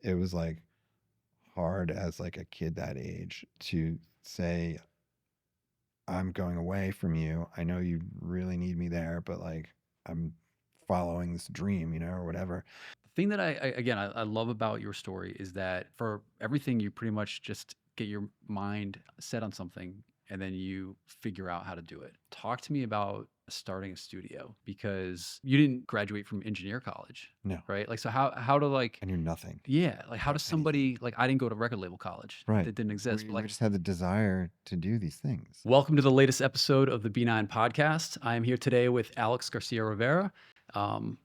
it was like hard as like a kid that age to say, I'm going away from you. I know you really need me there, but like I'm following this dream, or whatever. The thing that I love about your story is that for everything, you pretty much just get your mind set on something and then you figure out how to do it. Talk to me about starting a studio because you didn't graduate from engineer college, No, right? Like, so how to like, I knew nothing yeah, like how about does anything. somebody like I didn't go to record label college Right. that didn't exist, but We like just had the desire to do these things. welcome to the latest episode of the B9 podcast. I am here today with Alex Garcia-Rivera um,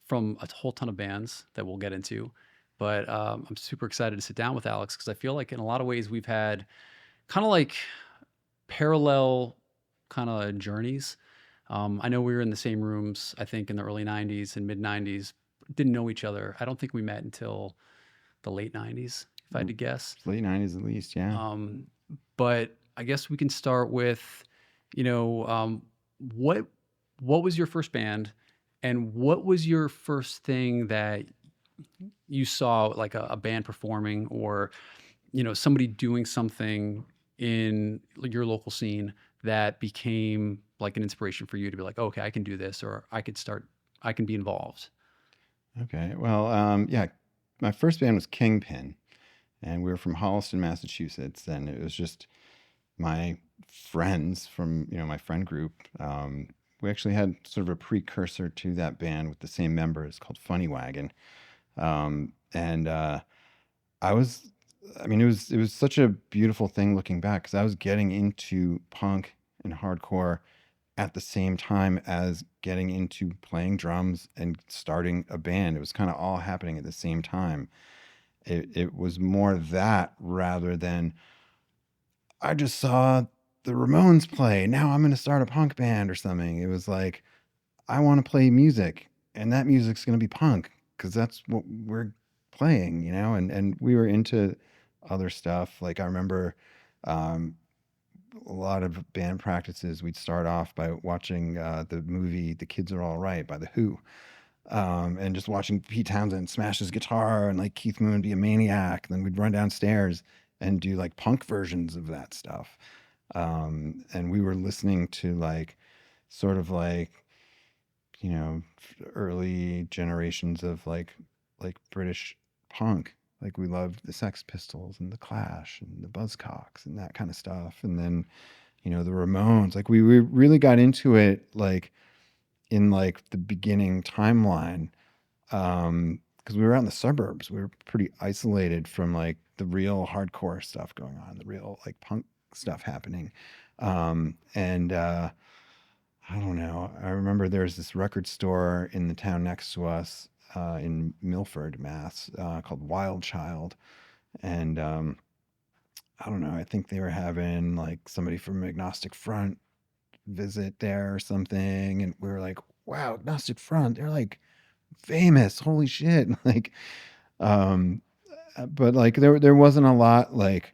from a whole ton of bands that we'll get into. But I'm super excited to sit down with Alex because I feel like in a lot of ways we've had kind of like parallel kind of journeys. I know we were in the same rooms, I think, in the early 90s and mid 90s. Didn't know each other. I don't think we met until the late 90s, if I had to guess. Late 90s at least, yeah. Um, but I guess we can start with, you know, um, what what was your first band, and what was your first thing that you saw, like a band performing, or somebody doing something in your local scene that became like an inspiration for you to be like, okay, I can do this, or I can be involved. Okay. Well, yeah, my first band was Kingpin, and we were from Holliston, Massachusetts, and it was just my friends from my friend group. We actually had sort of a precursor to that band with the same members called Funny Wagon, and I was, I mean, it was such a beautiful thing looking back because I was getting into punk and hardcore at the same time as getting into playing drums and starting a band. It was kind of all happening at the same time. It was more that rather than I just saw the Ramones play. Now I'm going to start a punk band or something. It was like, I want to play music and that music's going to be punk because that's what we're playing, and we were into other stuff. Like I remember um, a lot of band practices, we'd start off by watching the movie The Kids Are All Right by The Who. And just watching Pete Townsend smash his guitar and like Keith Moon be a maniac. Then we'd run downstairs and do like punk versions of that stuff. And we were listening to like sort of like, you know, early generations of like British punk. Like we loved the Sex Pistols and the Clash and the Buzzcocks and that kind of stuff. And then, the Ramones. Like we really got into it like in like the beginning timeline. Because we were out in the suburbs. We were pretty isolated from like the real hardcore stuff going on, the real like punk stuff happening. And I don't know. I remember there was this record store in the town next to us in Milford, Mass, called Wild Child. And I don't know. I think they were having like somebody from Agnostic Front visit there or something. And we were like, wow, Agnostic Front, they're like famous. Holy shit. Like, um, but like there wasn't a lot like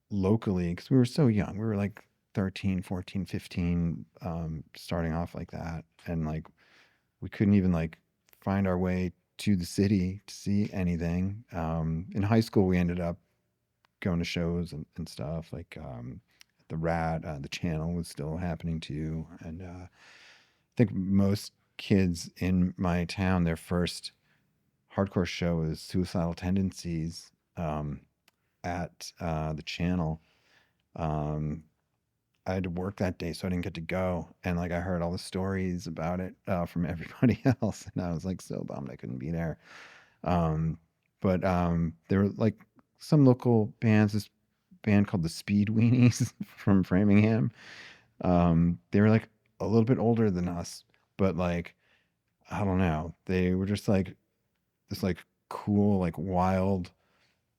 locally because we were so young. We were like 13, 14, 15, starting off like that. And like we couldn't even like find our way to the city to see anything. In high school, we ended up going to shows and stuff like the Rat, the Channel was still happening too. And I think most kids in my town, their first hardcore show was Suicidal Tendencies at the Channel. Um, I had to work that day, so I didn't get to go. And like I heard all the stories about it from everybody else, and I was like so bummed I couldn't be there. Um, but there were like some local bands. This band called the Speed Weenies from Framingham. They were like a little bit older than us, but like I don't know, they were just like this like cool, like wild,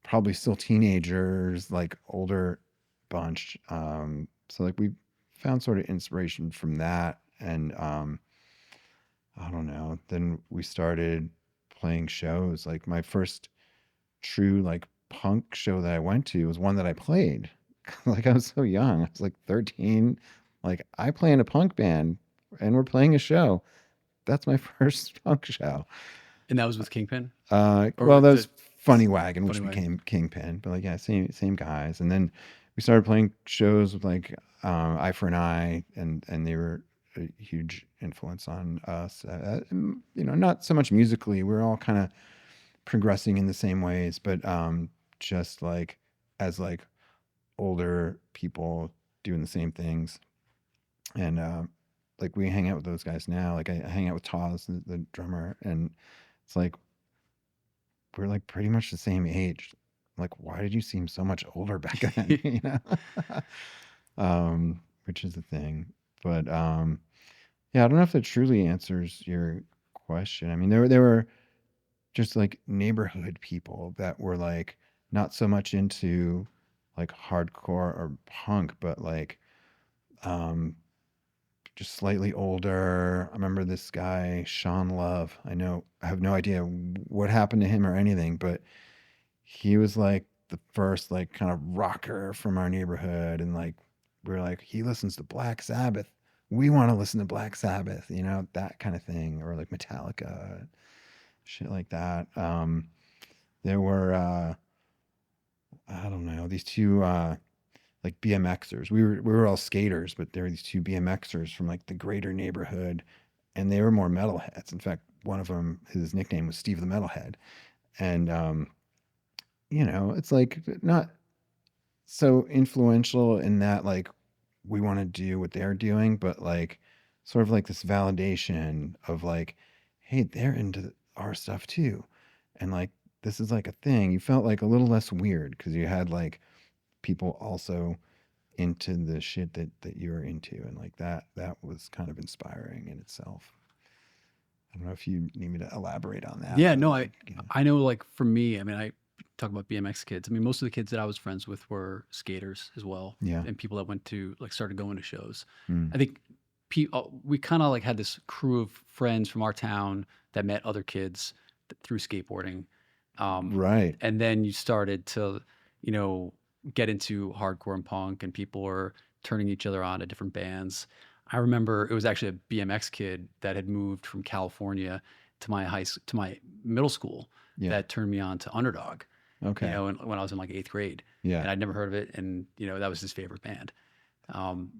probably still teenagers, like older bunch. So like we found sort of inspiration from that, and I don't know. Then we started playing shows. Like my first true like punk show that I went to was one that I played. Like I was so young. I was like 13. Like I play in a punk band and we're playing a show. That's my first punk show. And that was with Kingpin, Well, or that the was Funny Wagon, Funny which wagon. became Kingpin, but like yeah, same guys. And then we started playing shows with like Eye for an Eye, and they were a huge influence on us. Not so much musically. We're all kind of progressing in the same ways, but just like as like older people doing the same things. And like we hang out with those guys now. Like I hang out with Taz, the drummer, and it's like we're like pretty much the same age. Like, why did you seem so much older back then? Which is the thing. But yeah, I don't know if that truly answers your question. I mean, there were just like neighborhood people that were like not so much into like hardcore or punk, but like um just slightly older. I remember this guy, Sean Love. I have no idea what happened to him or anything, but he was like the first like kind of rocker from our neighborhood. And like, we're like, he listens to Black Sabbath. We want to listen to Black Sabbath, that kind of thing. Or like Metallica, shit like that. There were, I don't know, these two, like BMXers. We were all skaters, but there were these two BMXers from like the greater neighborhood, and they were more metalheads. In fact, one of them, his nickname was Steve the Metalhead, and it's like not so influential in that like we want to do what they're doing, but like sort of like this validation of like, hey, they're into our stuff too, and like this is like a thing. You felt like a little less weird because you had like people also into the shit that you're into, and like that was kind of inspiring in itself. I don't know if you need me to elaborate on that, Yeah, but no, like I know, like, for me, I mean, I talk about BMX kids. I mean, most of the kids that I was friends with were skaters as well, yeah. and people that went to like started going to shows. Mm. I think we kind of like had this crew of friends from our town that met other kids through skateboarding, Right. and then you started to, you know, get into hardcore and punk, and people were turning each other on to different bands. I remember it was actually a BMX kid that had moved from California to to my middle school Yeah. that turned me on to Underdog, Okay. when I was in like eighth grade, Yeah. and I'd never heard of it, and that was his favorite band.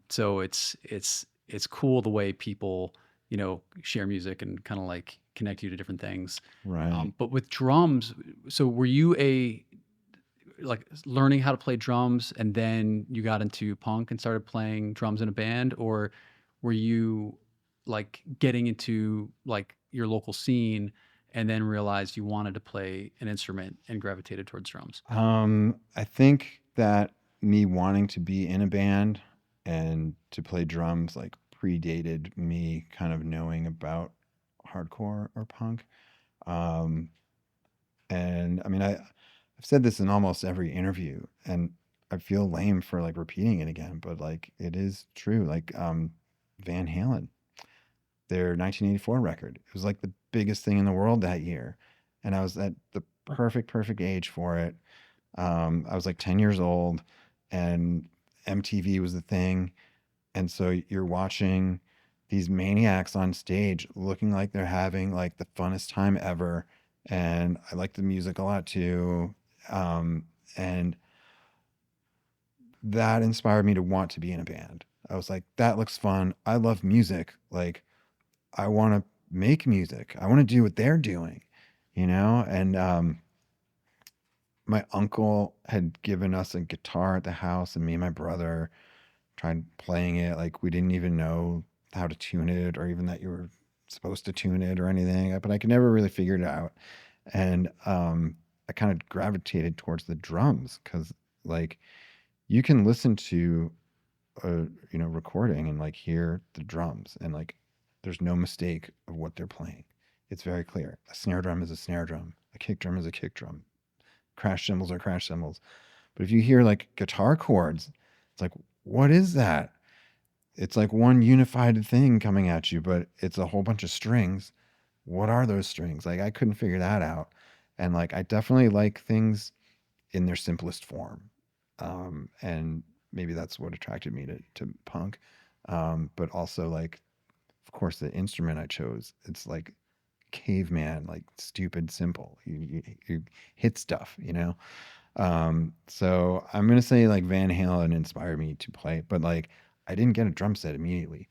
So it's cool the way people share music and kind of like connect you to different things. Right. But with drums, so were you like learning how to play drums and then you got into punk and started playing drums in a band, or were you like getting into like your local scene and then realized you wanted to play an instrument and gravitated towards drums? I think that me wanting to be in a band and to play drums like predated me kind of knowing about hardcore or punk. Um, and I mean, I've said this in almost every interview, and I feel lame for like repeating it again, but like it is true. Like Van Halen, their 1984 record, it was like the biggest thing in the world that year, and I was at the perfect age for it. I was like 10 years old, and MTV was the thing. And so you're watching these maniacs on stage looking like they're having like the funnest time ever. And I like the music a lot too. And that inspired me to want to be in a band. I was like, that looks fun. I love music. Like, I want to make music. I want to do what they're doing, And my uncle had given us a guitar at the house, and me and my brother tried playing it. Like, we didn't even know how to tune it or even that you were supposed to tune it or anything, but I could never really figure it out. And I kind of gravitated towards the drums because, like, you can listen to a recording and like hear the drums, and like there's no mistake of what they're playing. It's very clear. A snare drum is a snare drum. A kick drum is a kick drum. Crash cymbals are crash cymbals. But if you hear like guitar chords, it's like, what is that? It's like one unified thing coming at you, but it's a whole bunch of strings. What are those strings? Like, I couldn't figure that out. And like, I definitely like things in their simplest form. And maybe that's what attracted me to punk. But also, like, of course, the instrument I chose, it's like caveman, like stupid simple. You hit stuff, you know. So I'm gonna say like Van Halen inspired me to play, but like I didn't get a drum set immediately.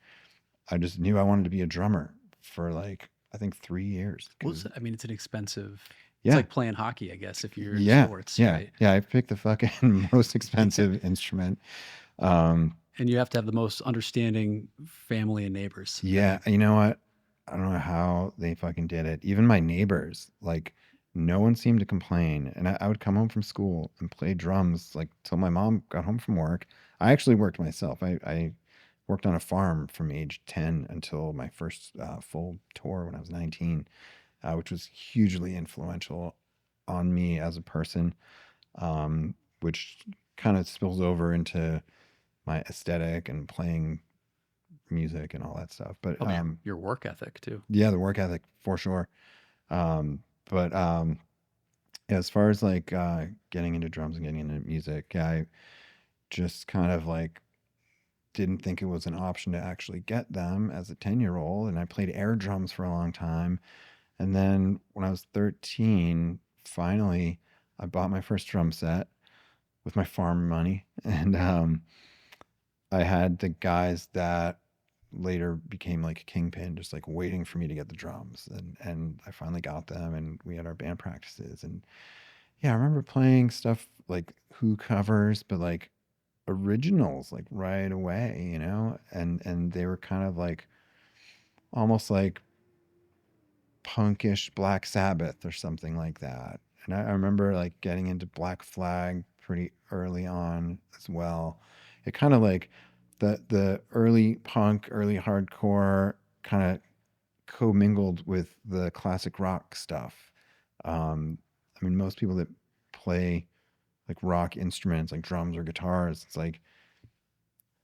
I just knew I wanted to be a drummer for like I think 3 years. Well, Because I mean, it's an expensive. It's yeah, like playing hockey, I guess, if you're into yeah, sports, yeah, right? yeah. I picked the fucking most expensive instrument. Um, And you have to have the most understanding family and neighbors, yeah, right? you know what? I don't know how they fucking did it. Even my neighbors, like, no one seemed to complain. And I would come home from school and play drums, like, till my mom got home from work. I actually worked myself. I worked on a farm from age 10 until my first full tour when I was 19, which was hugely influential on me as a person, which kind of spills over into my aesthetic and playing music and all that stuff. But Oh, your work ethic too. yeah, the work ethic for sure. But yeah, as far as like getting into drums and getting into music, yeah, I just kind of like didn't think it was an option to actually get them as a 10-year-old. And I played air drums for a long time. And then when I was 13, finally, I bought my first drum set with my farm money. And I had the guys that later became like Kingpin just like waiting for me to get the drums, and I finally got them, and we had our band practices. And yeah, I remember playing stuff like Who covers, but like originals like right away, you know. And they were kind of like almost like punkish Black Sabbath or something like that. And I remember like getting into Black Flag pretty early on as well. It kind of like the early punk, early hardcore kind of commingled with the classic rock stuff. I mean, most people that play like rock instruments, like drums or guitars, it's like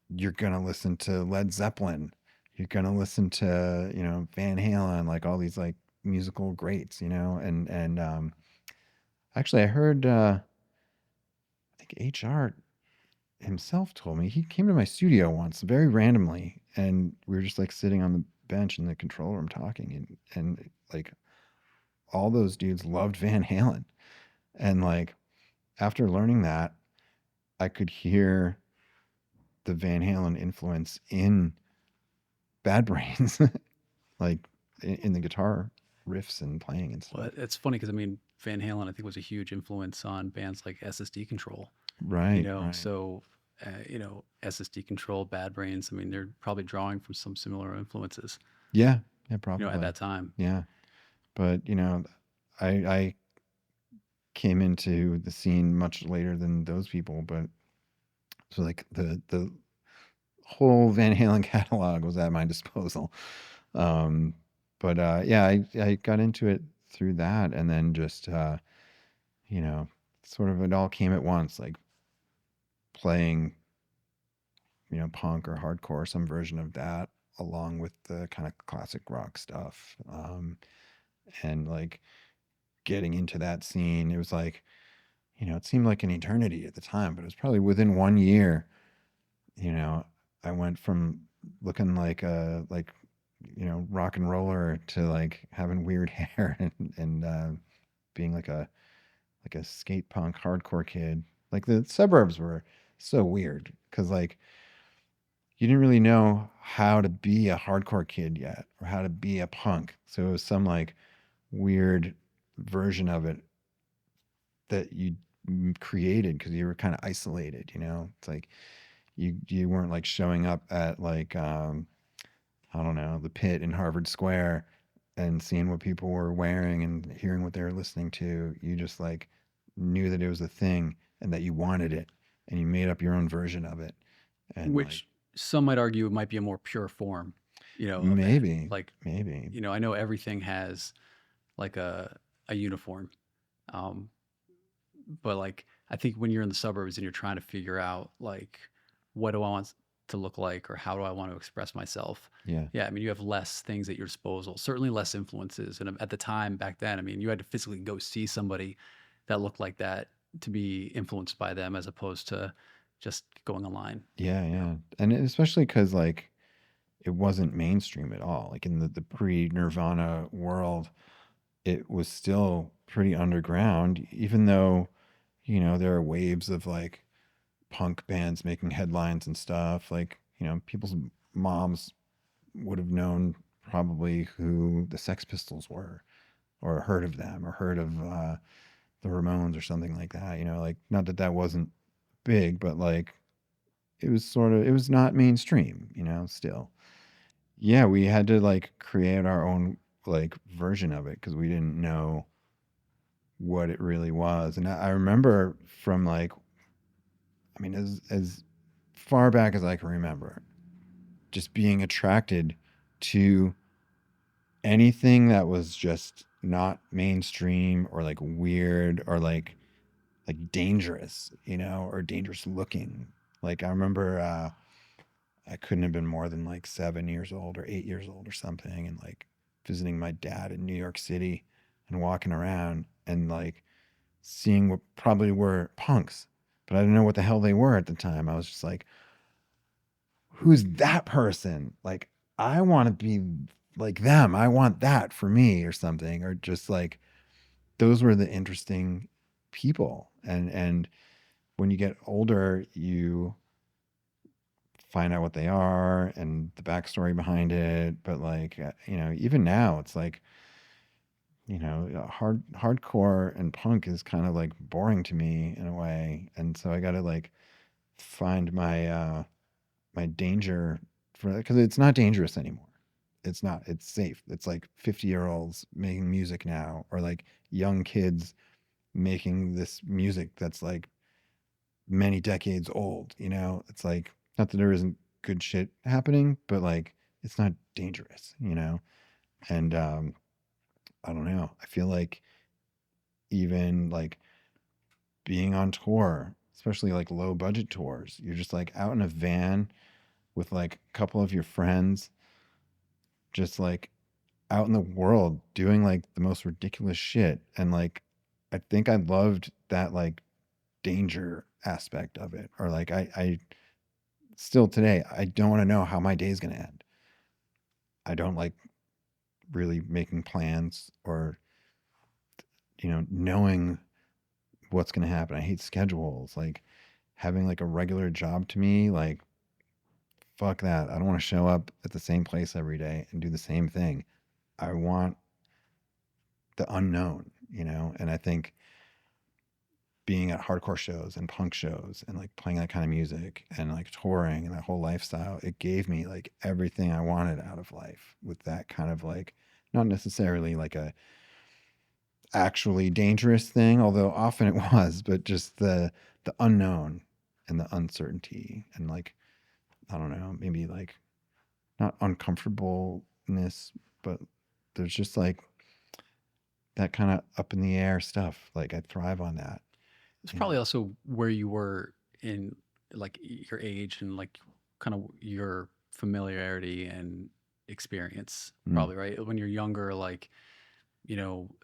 you're gonna listen to Led Zeppelin, you're gonna listen to Van Halen, like all these like musical greats, and actually I heard I think HR himself told me he came to my studio once very randomly, and we were just like sitting on the bench in the control room talking, and like all those dudes loved Van Halen. And like after learning that, I could hear the Van Halen influence in Bad Brains, like in the guitar riffs and playing and Well, stuff. it's funny because I mean, Van Halen, I think, was a huge influence on bands like SSD Control. Right, right. So SSD Control, Bad Brains. I mean, they're probably drawing from some similar influences. Yeah, yeah, At probably. that time. Yeah. But I came into the scene much later than those people, but so like the whole Van Halen catalog was at my disposal. Um, but yeah, I got into it through that, and then just you know, sort of it all came at once, like playing, punk or hardcore, some version of that, along with the kind of classic rock stuff, and like getting into that scene. It was like, it seemed like an eternity at the time, but it was probably within 1 year. You know, I went from looking like a rock and roller to like having weird hair and being like a skate punk hardcore kid. Like the suburbs were so weird because like you didn't really know how to be a hardcore kid yet or how to be a punk. So it was some like weird version of it that you created because you were kind of isolated. It's like you weren't like showing up at like I don't know, the Pit in Harvard Square and seeing what people were wearing and hearing what they were listening to. You just like knew that it was a thing and that you wanted it, and you made up your own version of it. And like Which some might argue it might be a more pure form, of that. maybe, Like, maybe, I know everything has like a uniform. Um, but like I think when you're in the suburbs and you're trying to figure out like what do I want to look like or how do I want to express myself? yeah, Yeah, I mean you have less things at your disposal, certainly less influences. And at the time back then, I mean you had to physically go see somebody that looked like that to be influenced by them as opposed to just going online, yeah, you know. yeah. And especially because like it wasn't mainstream at all. Like in the pre-Nirvana world, it was still pretty underground, even though, there are waves of like punk bands making headlines and stuff. Like, people's moms would have known probably who the Sex Pistols were, or heard of them, or heard of the Ramones or something like that. Like, not that that wasn't big, but like it was not mainstream, still. Yeah, we had to like create our own like version of it because we didn't know what it really was. And I remember from like, I mean, as far back as I can remember, just being attracted to anything that was just not mainstream or like weird or like dangerous, or dangerous looking. Like I remember I couldn't have been more than like 7 years old or 8 years old or something, and like visiting my dad in New York City and walking around and like seeing what probably were punks, but I didn't know what the hell they were at the time. I was just like, who's that person? Like, I want to be like them. I want that for me or something, or just like those were the interesting people. And when you get older, you find out what they are and the backstory behind it. But like, even now, it's like, hardcore and punk is kind of like boring to me in a way, and so I got to like find my danger for that because it's not dangerous anymore. It's not. It's safe. It's like 50-year-olds making music now, or like young kids making this music that's like many decades old. It's like not that there isn't good shit happening, but like it's not dangerous. And I don't know. I feel like even like being on tour, especially like low budget tours, you're just like out in a van with like a couple of your friends, just like out in the world doing like the most ridiculous shit. And like, I think I loved that like danger aspect of it. Or like, I still today, I don't want to know how my day's going to end. I don't like really making plans or, knowing what's going to happen. I hate schedules. Like having like a regular job to me, like, fuck that. I don't want to show up at the same place every day and do the same thing. I want the unknown, and I think being at hardcore shows and punk shows and like playing that kind of music and like touring and that whole lifestyle, it gave me like everything I wanted out of life with that kind of like, not necessarily like a actually dangerous thing, although often it was, but just the unknown and the uncertainty and like, I don't know, maybe like not uncomfortableness, but there's just like that kind of up in the air stuff. Like I thrive on that, It's you know. probably also where you were in like your age and like kind of your familiarity and experience, Mm, probably, right? When you're younger, like,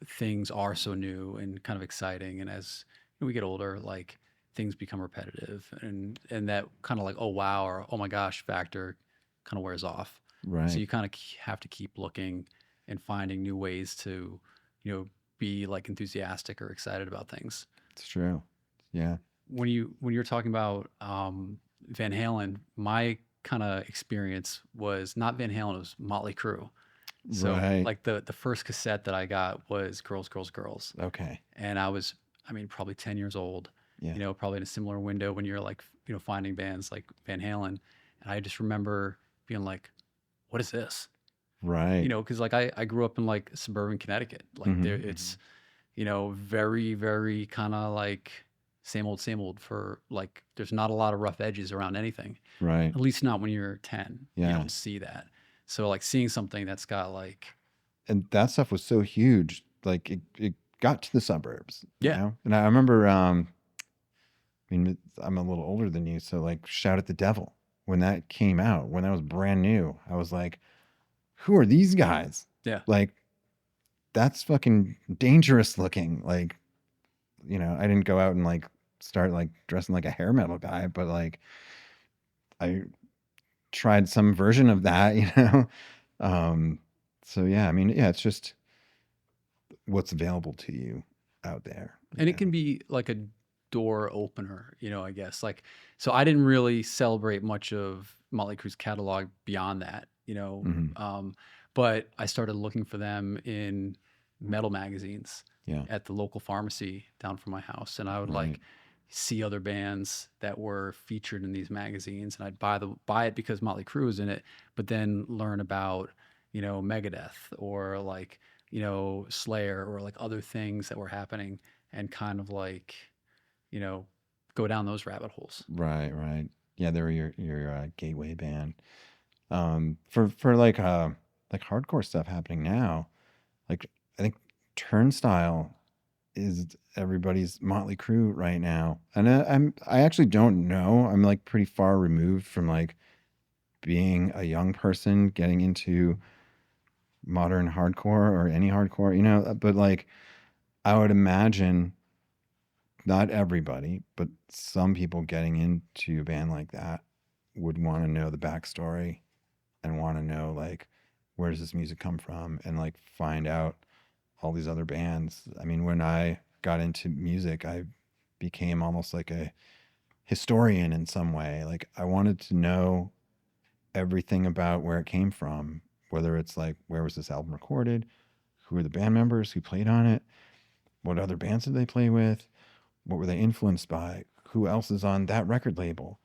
things are so new and kind of exciting. And as we get older, like things become repetitive and that kind of like, oh, wow, or oh my gosh factor kind of wears off. So right. you kind of have to keep looking and finding new ways to, you know, be like enthusiastic or excited about things. It's true. Yeah. When you're talking about Van Halen, my kind of experience was not Van Halen, it was Motley Crue. So Right. like the first cassette that I got was Girls, Girls, Girls, Okay. and I was, I mean, probably 10 years old. Yeah. Probably in a similar window when you're like, finding bands like Van Halen, and I just remember being like, "What is this?" Right. Because like I grew up in like suburban Connecticut, like there Mm-hmm. it's very, very kind of like same old for like there's not a lot of rough edges around anything. Right. At least not when you're 10. You Yeah. don't see that. So like seeing something that's got like And that stuff was so huge. Like it got to the suburbs, yeah, And I remember, I mean, I'm a little older than you, so like Shout at the Devil, when that came out, when that was brand new, I was like, who are these guys? yeah, Like, that's fucking dangerous looking. Like, I didn't go out and like start like dressing like a hair metal guy, but like I tried some version of that, Um, so yeah, I mean, yeah, it's just what's available to you out there. And it can be like a door opener, I guess. Like, so I didn't really celebrate much of Motley Crue's catalog beyond that, Hmm. but I started looking for them in metal magazines Yeah, at the local pharmacy down from my house, and I would right, like see other bands that were featured in these magazines, and I'd buy it because Motley Crue was in it, but then learn about Megadeth or like Slayer or like other things that were happening and kind of like, you know, go down those rabbit holes. right, right. Yeah, they were your gateway band. For like hardcore stuff happening now. Like I think Turnstile is everybody's Motley Crue right now, and I actually don't know. I'm like pretty far removed from like being a young person getting into modern hardcore or any hardcore, but like I would imagine not everybody, but some people getting into a band like that would want to know the backstory and want to know like where does this music come from and like find out all these other bands. I mean, when I got into music, I became almost like a historian in some way. Like I wanted to know everything about where it came from, whether it's like where was this album recorded, who are the band members who played on it, what other bands did they play with, what were they influenced by, who else is on that record label,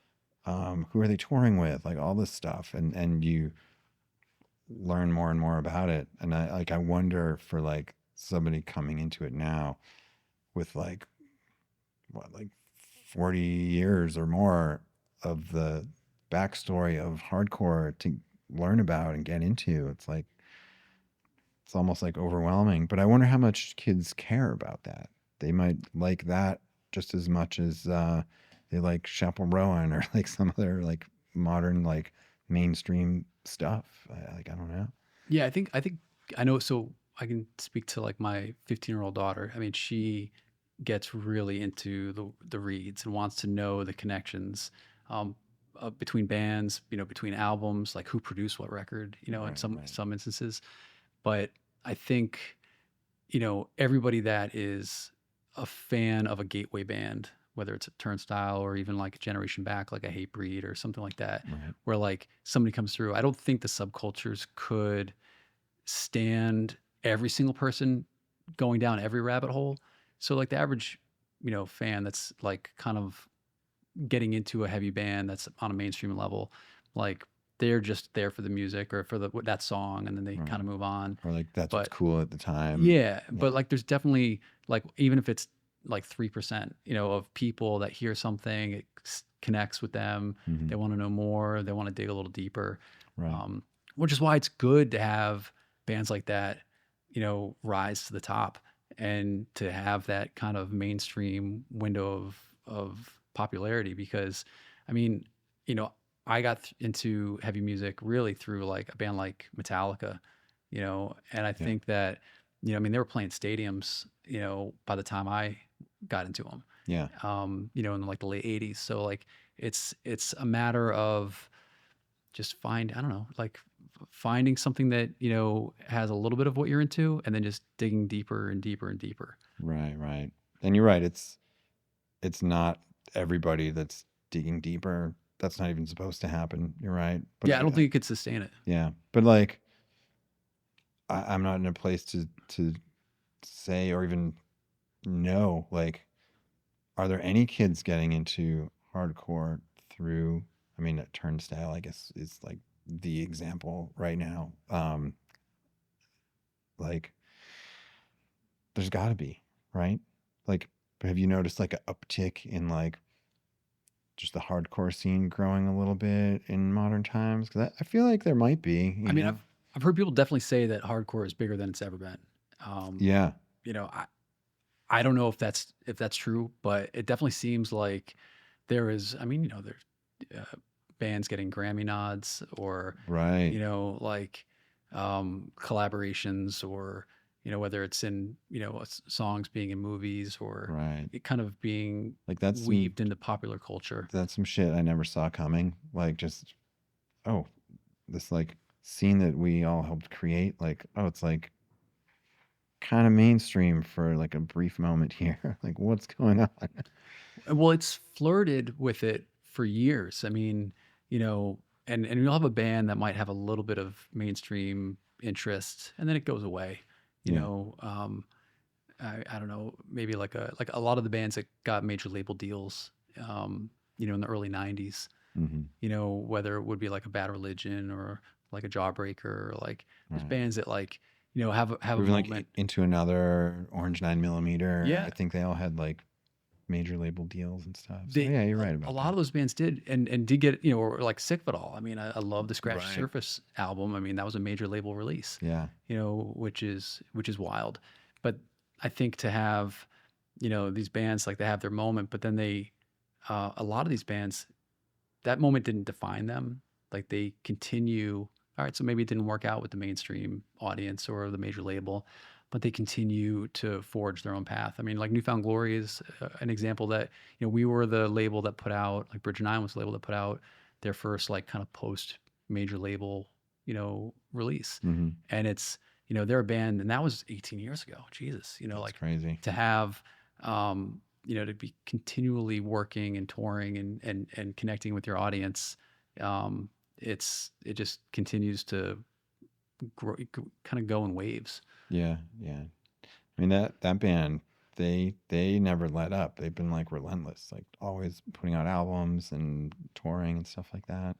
who are they touring with, like all this stuff, and you learn more and more about it. And I wonder for like somebody coming into it now with like what, like 40 years or more of the backstory of hardcore to learn about and get into. It's like it's almost like overwhelming. But I wonder how much kids care about that. They might like that just as much as they like Chappell Rowan or like some other like modern like mainstream stuff. I don't know. Yeah, I think I know. So I can speak to like my 15-year-old daughter. I mean, she gets really into the reads and wants to know the connections um, between bands, between albums, like who produced what record, in Right, some right, some instances. But I think everybody that is a fan of a gateway band, whether it's a Turnstile or even like a Generation Back, like a Hatebreed or something like that, right. where like somebody comes through. I don't think the subcultures could stand every single person going down every rabbit hole. So like the average, fan that's like kind of getting into a heavy band that's on a mainstream level, like they're just there for the music or for that song, and then they kind Right. of move on. Or like that's what's But cool at the time. yeah, Yeah. but like there's definitely like even if it's like 3%, of people that hear something, it connects with them, Hmm. they want to know more, they want to dig a little deeper. Right. Um, which is why it's good to have bands like that, rise to the top and to have that kind of mainstream window of popularity because I mean, you know, I got into heavy music really through like a band like Metallica, and I Yeah. think that I mean, they were playing stadiums, by the time I got into them, Yeah. in like the late '80s. So like, it's a matter of just I don't know, like finding something that has a little bit of what you're into, and then just digging deeper and deeper and deeper. Right. Right. And you're right. It's not everybody that's digging deeper. That's not even supposed to happen. You're right. But Yeah, I don't think you could sustain it. yeah. But like I'm not in a place to say or even know like are there any kids getting into hardcore through, I mean, a Turnstile, I guess, is like the example right now. Like, there's got to be, right? Like, have you noticed like an uptick in like just the hardcore scene growing a little bit in modern times? Because I feel like there might be, I mean, I've heard people definitely say that hardcore is bigger than it's ever been. Um, Yeah, you know, I don't know if that's true, but it definitely seems like there is. I mean, there's bands getting Grammy nods, or right, like collaborations, or whether it's in songs being in movies, or right. it kind of being Like weaved into popular culture. that's some shit I never saw coming. Like just oh, this like scene that we all helped create, like, oh, it's like kind of mainstream for like a brief moment here. Like, what's going on? Well, it's flirted with it for years. I mean, you know, and you'll have a band that might have a little bit of mainstream interest, and then it goes away. You Yeah. know, I don't know, maybe like a lot of the bands that got major label deals, in the early '90s. Mm-hmm. Whether it would be like a Bad Religion or like a Jawbreaker, or like there's Right. bands that like have a Moving like moment. into another Orange 9mm. I Yeah, think they all had like major label deals and stuff. So they yeah, you're right a about lot that. of those bands did and did get or like Sick of It All. I mean, I love the Scratch Right. Surface album. I mean, that was a major label release. Yeah. Which is wild. But I think to have these bands, like, they have their moment, but then a lot of these bands, that moment didn't define them. Like, they continue. All right, so maybe it didn't work out with the mainstream audience or the major label, but they continue to forge their own path. I mean, like, Newfound Glory is an example that we were the label that put out, like, Bridge 9 was the label that put out their first, like, kind of post major label release. Mm-hmm. And it's they're a band, and that was 18 years ago. Jesus, That's like, crazy. to have to be continually working and touring and connecting with your audience. It just continues to grow, kind of go in waves. Yeah. Yeah. I mean that band, they never let up. They've been like relentless, like always putting out albums and touring and stuff like that.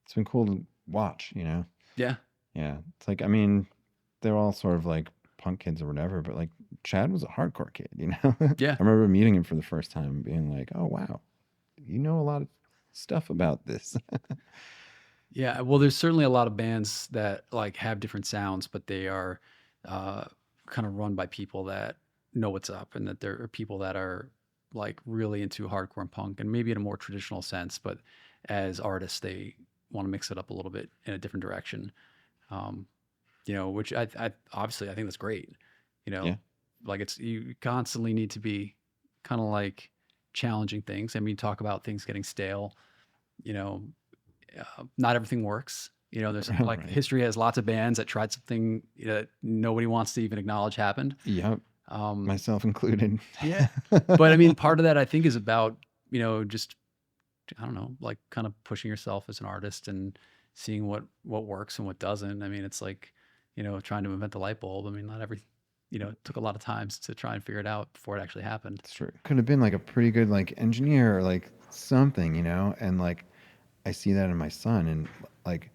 It's been cool to watch, you know? Yeah. Yeah. It's like, I mean, they're all sort of like punk kids or whatever, but like Chad was a hardcore kid, you know? I Yeah. remember meeting him for the first time and being like, oh, wow, you know a lot of stuff about this. Yeah. Well, there's certainly a lot of bands that like have different sounds, but they are uh, kind of run by people that know what's up, and that there are people that are like really into hardcore and punk, and maybe in a more traditional sense, but as artists, they want to mix it up a little bit in a different direction. Um, which I obviously I think that's great. You know, Yeah. like, you constantly need to be kind of like challenging things. I mean, talk about things getting stale. You know, not everything works. There's like Right. history has lots of bands that tried something that nobody wants to even acknowledge happened. Yep. Um, Myself included. yeah, but I mean, part of that I think is about just, I don't know, like, kind of pushing yourself as an artist and seeing what works and what doesn't. I mean, it's like, trying to invent the light bulb. I mean, not every, it took a lot of times to try and figure it out before it actually happened. It's true. Could have been like a pretty good like engineer or like something, you know? And like I see that in my son, and like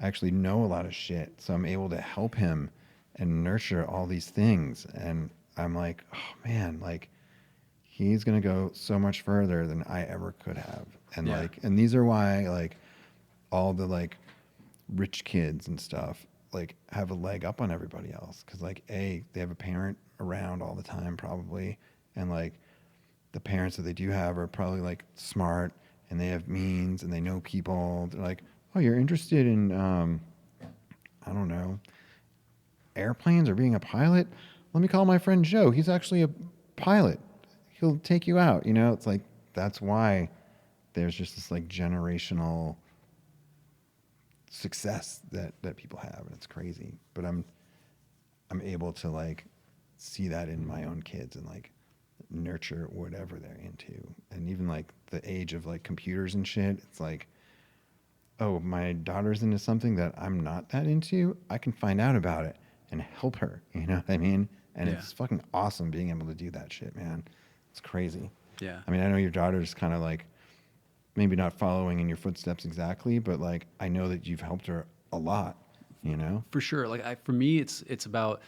I actually know a lot of shit. So I'm able to help him and nurture all these things. And I'm like, oh man, like he's going to go so much further than I ever could have. And Yeah. like, and these are why like all the like rich kids and stuff like have a leg up on everybody else. Cause like, they have a parent around all the time probably. And like the parents that they do have are probably like smart and they have means and they know people. They're like, oh, you're interested in, I don't know, airplanes or being a pilot? Let me call my friend Joe. He's actually a pilot. He'll take you out. You know, it's like, that's why there's just this like generational success that people have. And it's crazy. But I'm able to like see that in my own kids and like nurture whatever they're into. And even like the age of like computers and shit, it's like, oh, my daughter's into something that I'm not that into, I can find out about it and help her. You know what I mean? And Yeah. it's fucking awesome being able to do that shit, man. It's crazy. Yeah. I mean, I know your daughter's kind of like maybe not following in your footsteps exactly, but like I know that you've helped her a lot, you know? For sure. Like, for me, it's about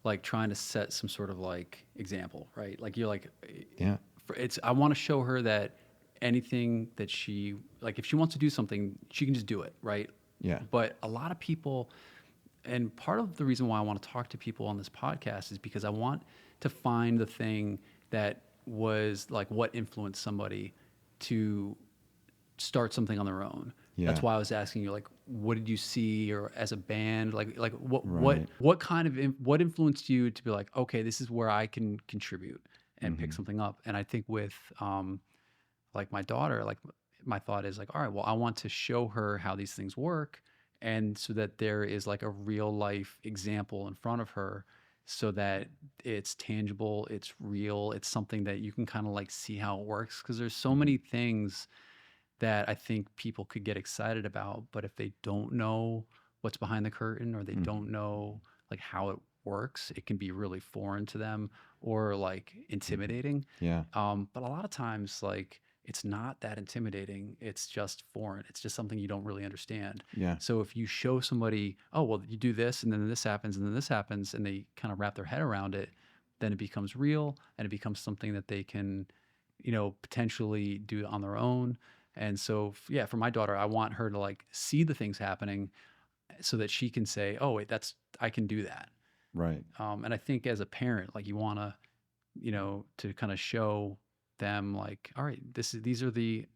like trying to set some sort of like example, right? Like, you're like, Yeah. I want to show her that anything that she, like, if she wants to do something, she can just do it, right? Yeah. But a lot of people, and part of the reason why I want to talk to people on this podcast is because I want to find the thing that was like what influenced somebody to start something on their own. Yeah. That's why I was asking you, like, what did you see, or as a band, like Right. what kind of what influenced you to be like, okay, this is where I can contribute and pick something up. And I think with like my daughter, like, my thought is like, all right, well, I want to show her how these things work, and so that there is like a real life example in front of her, so that it's tangible, it's real, it's something that you can kind of like see how it works. Because there's so Mhm. many things that I think people could get excited about, but if they don't know what's behind the curtain, or they Mhm. don't know like how it works, it can be really foreign to them or like Mhm. intimidating. Yeah. But a lot of times, like it's not that intimidating. It's just foreign. It's just something you don't really understand. Yeah. So if you show somebody, oh, well, you do this and then this happens and then this happens, and they kind of wrap their head around it, then it becomes real and it becomes something that they can, potentially do on their own. And so, yeah, for my daughter, I want her to like see the things happening so that she can say, "Oh, wait, I can do that." Right. And I think as a parent, like you want to, to kind of show them, like, "All right, these are the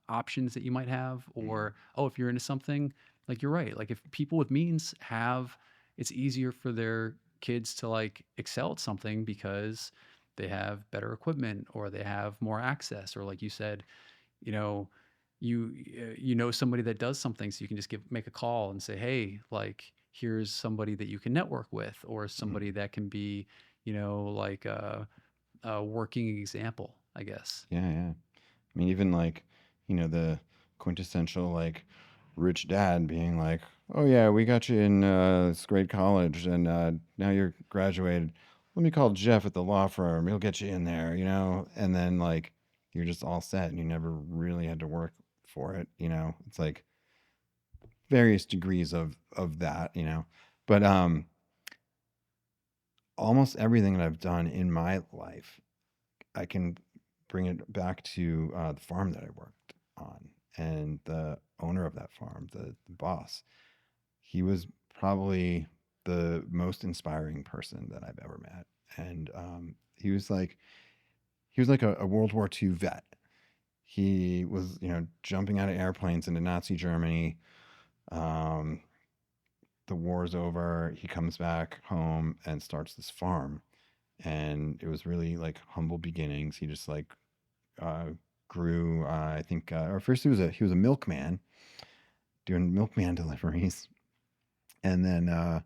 options that you might have," Mhm. or, "Oh, if you're into something, like you're right. Like if people with means have, it's easier for their kids to like excel at something because they have better equipment or they have more access, or like you said, you know, you know somebody that does something, so you can just make a call and say, hey, like here's somebody that you can network with, or Mhm. somebody that can be, like a working example, I guess. Yeah, yeah. I mean, even like, the quintessential like rich dad being like, "Oh yeah, we got you in this great college, and now you're graduated. Let me call Jeff at the law firm. He'll get you in there, And then like you're just all set, and you never really had to work for it. It's like various degrees of that. But almost everything that I've done in my life, I can bring it back to the farm that I worked on, and the owner of that farm, the boss. He was probably the most inspiring person that I've ever met, and he was like a World War II vet. He was, jumping out of airplanes into Nazi Germany. Um, the war's over. He comes back home and starts this farm, and it was really like humble beginnings. He just like uh, grew. I think, or first he was a milkman doing milkman deliveries, and then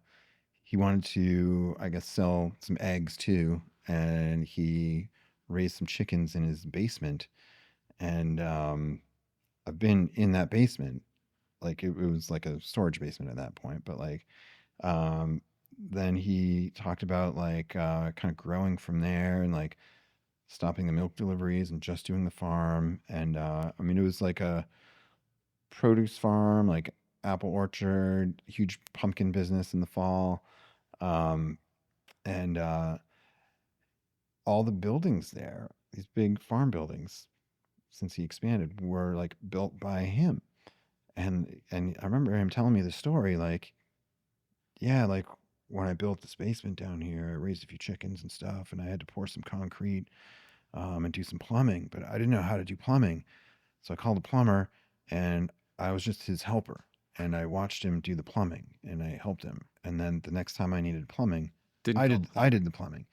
he wanted to, I guess, sell some eggs too, and he raised some chickens in his basement. And I've been in that basement, like it was like a storage basement at that point, but like um, then he talked about like kind of growing from there and like stopping the milk deliveries and just doing the farm. And I mean, it was like a produce farm, like apple orchard, huge pumpkin business in the fall. Um, and all the buildings there, these big farm buildings, since he expanded, were like built by him. And I remember him telling me the story, like, yeah, like when I built this basement down here, I raised a few chickens and stuff, and I had to pour some concrete and do some plumbing, but I didn't know how to do plumbing. So I called a plumber, and I was just his helper. And I watched him do the plumbing, and I helped him. And then the next time I needed plumbing, Didn't I call did the I plumber. did the plumbing.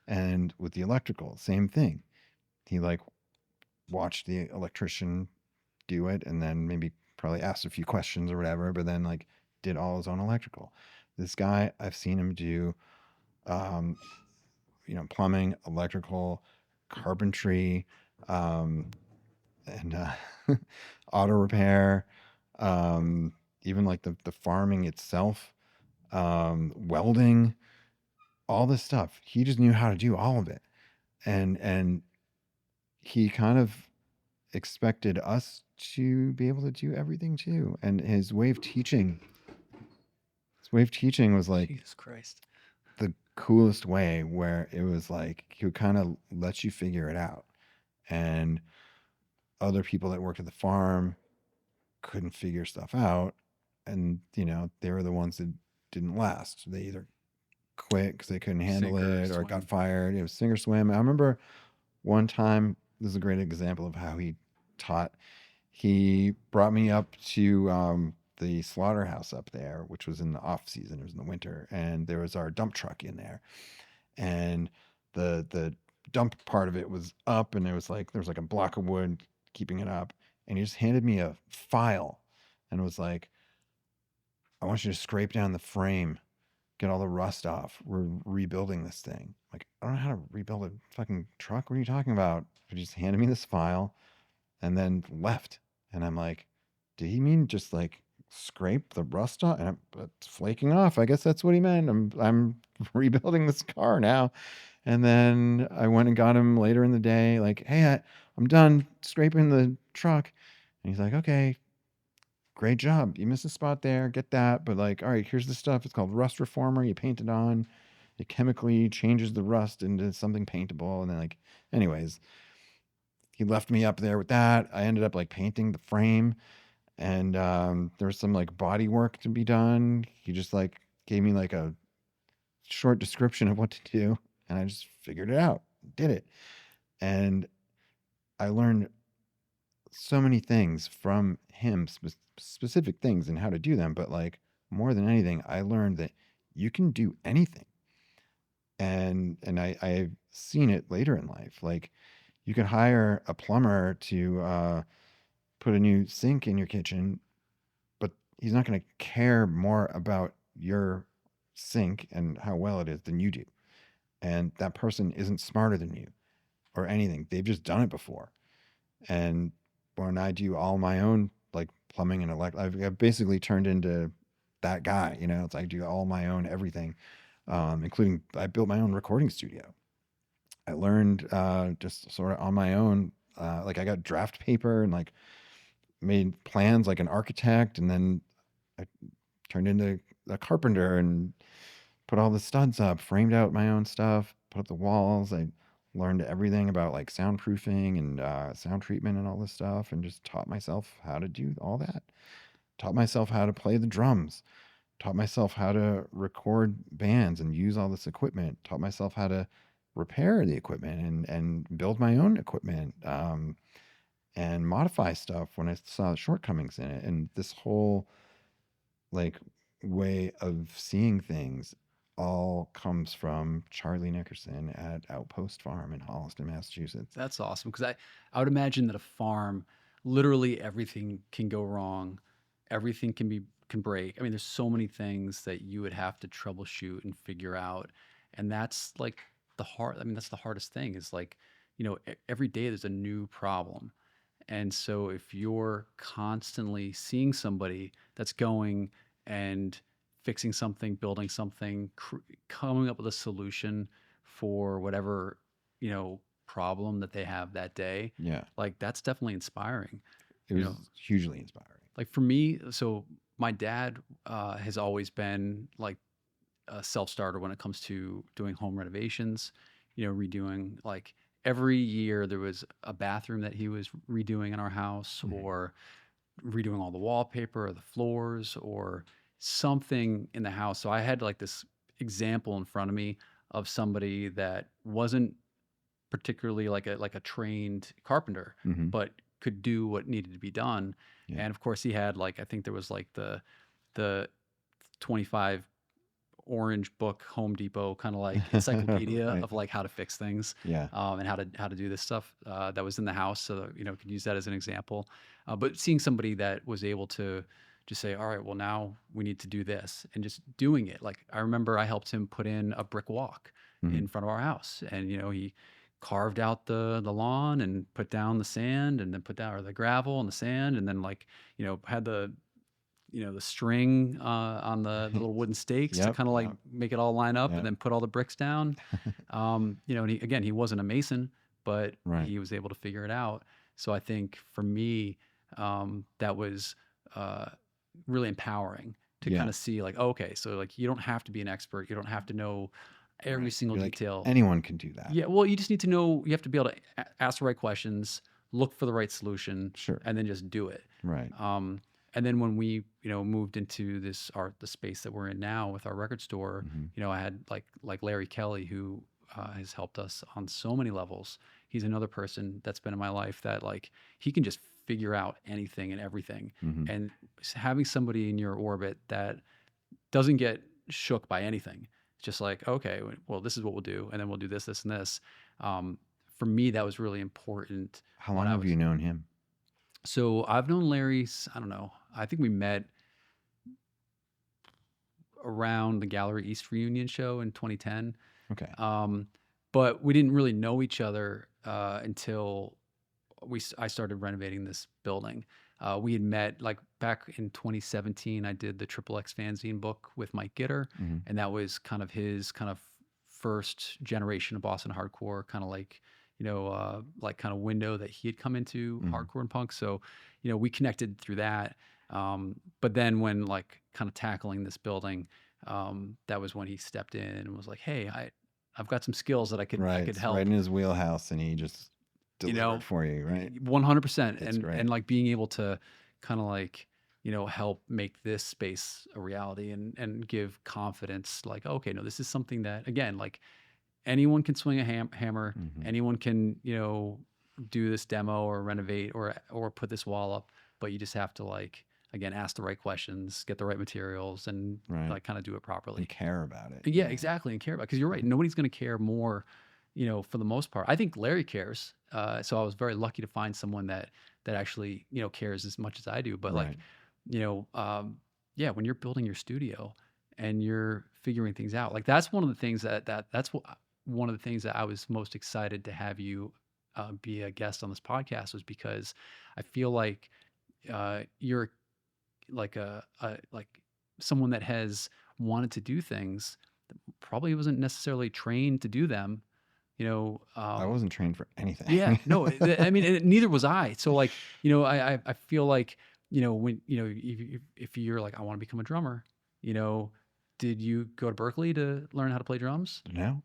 And with the electrical, same thing. He like watched the electrician do it, and then maybe probably asked a few questions or whatever, but then like did all his own electrical. This guy, I've seen him do um, plumbing, electrical, carpentry, um, and auto repair, um, even like the farming itself, welding, all this stuff. He just knew how to do all of it, and he kind of expected us to be able to do everything too. And his way of teaching was like Jesus Christ. the coolest way, where it was like he would kind of let you figure it out. And other people that worked at the farm couldn't figure stuff out, and they were the ones that didn't last. They either quit because they couldn't handle Sink or it or got swim. fired. It was sink or swim. I remember one time, this is a great example of how he taught. He brought me up to the slaughterhouse up there, which was in the off season. It was in the winter, and there was our dump truck in there, and the dump part of it was up, and there was like a block of wood keeping it up, and he just handed me a file and was like, I want you to scrape down the frame, get all the rust off. We're rebuilding this thing. Like, I don't know how to rebuild a fucking truck. What are you talking about? He just handed me this file and then left. And I'm like, did he mean just like scrape the rust off? And it's flaking off. I guess that's what he meant. I'm rebuilding this car now. And then I went and got him later in the day, like, hey, I'm done scraping the truck. And he's like, okay, great job. You missed a spot there. Get that. But like, all right, here's the stuff. It's called rust reformer. You paint it on. It chemically changes the rust into something paintable. And then like, anyways, he left me up there with that. I ended up like painting the frame, and there was some like body work to be done. He just like gave me like a short description of what to do, and I just figured it out, did it. And I learned so many things from him, specific things and how to do them. But like more than anything, I learned that you can do anything. And I've seen it later in life. Like you could hire a plumber to put a new sink in your kitchen, but he's not going to care more about your sink and how well it is than you do. And that person isn't smarter than you or anything. They've just done it before. And when I do all my own like plumbing and I've basically turned into that guy. You know, it's like I do all my own everything, including I built my own recording studio. I learned just sort of on my own. Like I got draft paper and like made plans like an architect, and then I turned into a carpenter and put all the studs up, framed out my own stuff, put up the walls. I learned everything about like soundproofing and sound treatment and all this stuff, and just taught myself how to do all that. Taught myself how to play the drums. Taught myself how to record bands and use all this equipment. Taught myself how to repair the equipment and build my own equipment. And modify stuff when I saw shortcomings in it. And this whole like way of seeing things all comes from Charlie Nickerson at Outpost Farm in Holliston, Massachusetts. That's awesome because I would imagine that a farm, literally everything can go wrong, everything can break. I mean, there's so many things that you would have to troubleshoot and figure out, and that's like the hard. I mean, that's the hardest thing is like, every day there's a new problem. And so if you're constantly seeing somebody that's going and fixing something, building something, coming up with a solution for whatever, problem that they have that day, Yeah, like that's definitely inspiring. it You was know, hugely inspiring. like for me, so my dad has always been like a self-starter when it comes to doing home renovations, redoing like every year there was a bathroom that he was redoing in our house Mhm. or redoing all the wallpaper or the floors or something in the house. So I had like this example in front of me of somebody that wasn't particularly like a trained carpenter, Mhm. but could do what needed to be done. Yeah. And of course he had like I think there was like the 25 orange book Home Depot kind of like encyclopedia Right. of like how to fix things, Yeah. and how to do this stuff that was in the house. So that, could use that as an example. But seeing somebody that was able to just say, all right, well now we need to do this, and just doing it. Like I remember I helped him put in a brick walk Mhm. in front of our house, and he carved out the lawn and put down the sand, and then put down or the gravel and the sand, and then like had the string on the little wooden stakes to Yep. kind of like Yep. make it all line up and Yep. then put all the bricks down. And he wasn't a mason, but Right. he was able to figure it out. So I think for me, that was uh, really empowering to Yeah. kind of see like, okay, so like you don't have to be an expert. You don't have to know every Right. single You're like detail. anyone can do that. Yeah, well, you just need to know, you have to be able to ask the right questions, look for the right solution, Sure. and then just do it. Right. And then when we, moved into the space that we're in now with our record store, Mhm. I had like Larry Kelly, who has helped us on so many levels. He's another person that's been in my life that like he can just figure out anything and everything. Mhm. And having somebody in your orbit that doesn't get shook by anything. It's just like, okay, well, this is what we'll do, and then we'll do this, this, and this. For me, that was really important How when long I have was you known him? So I've known Larry's, I don't know, I think we met around the Gallery East reunion show in 2010. Okay. Um, but we didn't really know each other until I started renovating this building. We had met like back in 2017. I did the Triple X fanzine book with Mike Gitter, Hmm. and that was kind of his kind of first generation of Boston hardcore, kind of like like kind of window that he had come into Hmm. hardcore and punk. So we connected through that. But then when like kind of tackling this building, that was when he stepped in and was like, "Hey, I've got some skills that I Right. could It's right help." in his wheelhouse, and he just You delivered know, for you, right? 100%. That's And great. like being able to kind of like, help make this space a reality and give confidence like, okay, no, this is something that, again, like anyone can swing a hammer, Hmm. anyone can, do this demo or renovate or put this wall up, but you just have to like, again, ask the right questions, get the right materials, and Right. like kind of do it And properly. care about it. Yeah, Yeah. exactly, and care about, because you're right. Nobody's going to care more, for the most part. I think Larry cares. So I was very lucky to find someone that actually, cares as much as I do. But like, Right. you know, um, yeah, when you're building your studio and you're figuring things out, like that's one of the things that's what one of the things that I was most excited to have you be a guest on this podcast, was because I feel like you're like a like someone that has wanted to do things, probably wasn't necessarily trained to do them, you know. I wasn't trained for Yeah, anything. no, I mean, neither was I. So like, I feel like, when, if you're like, I want to become a drummer, you know, did you go to Berkeley to learn how to play drums? No,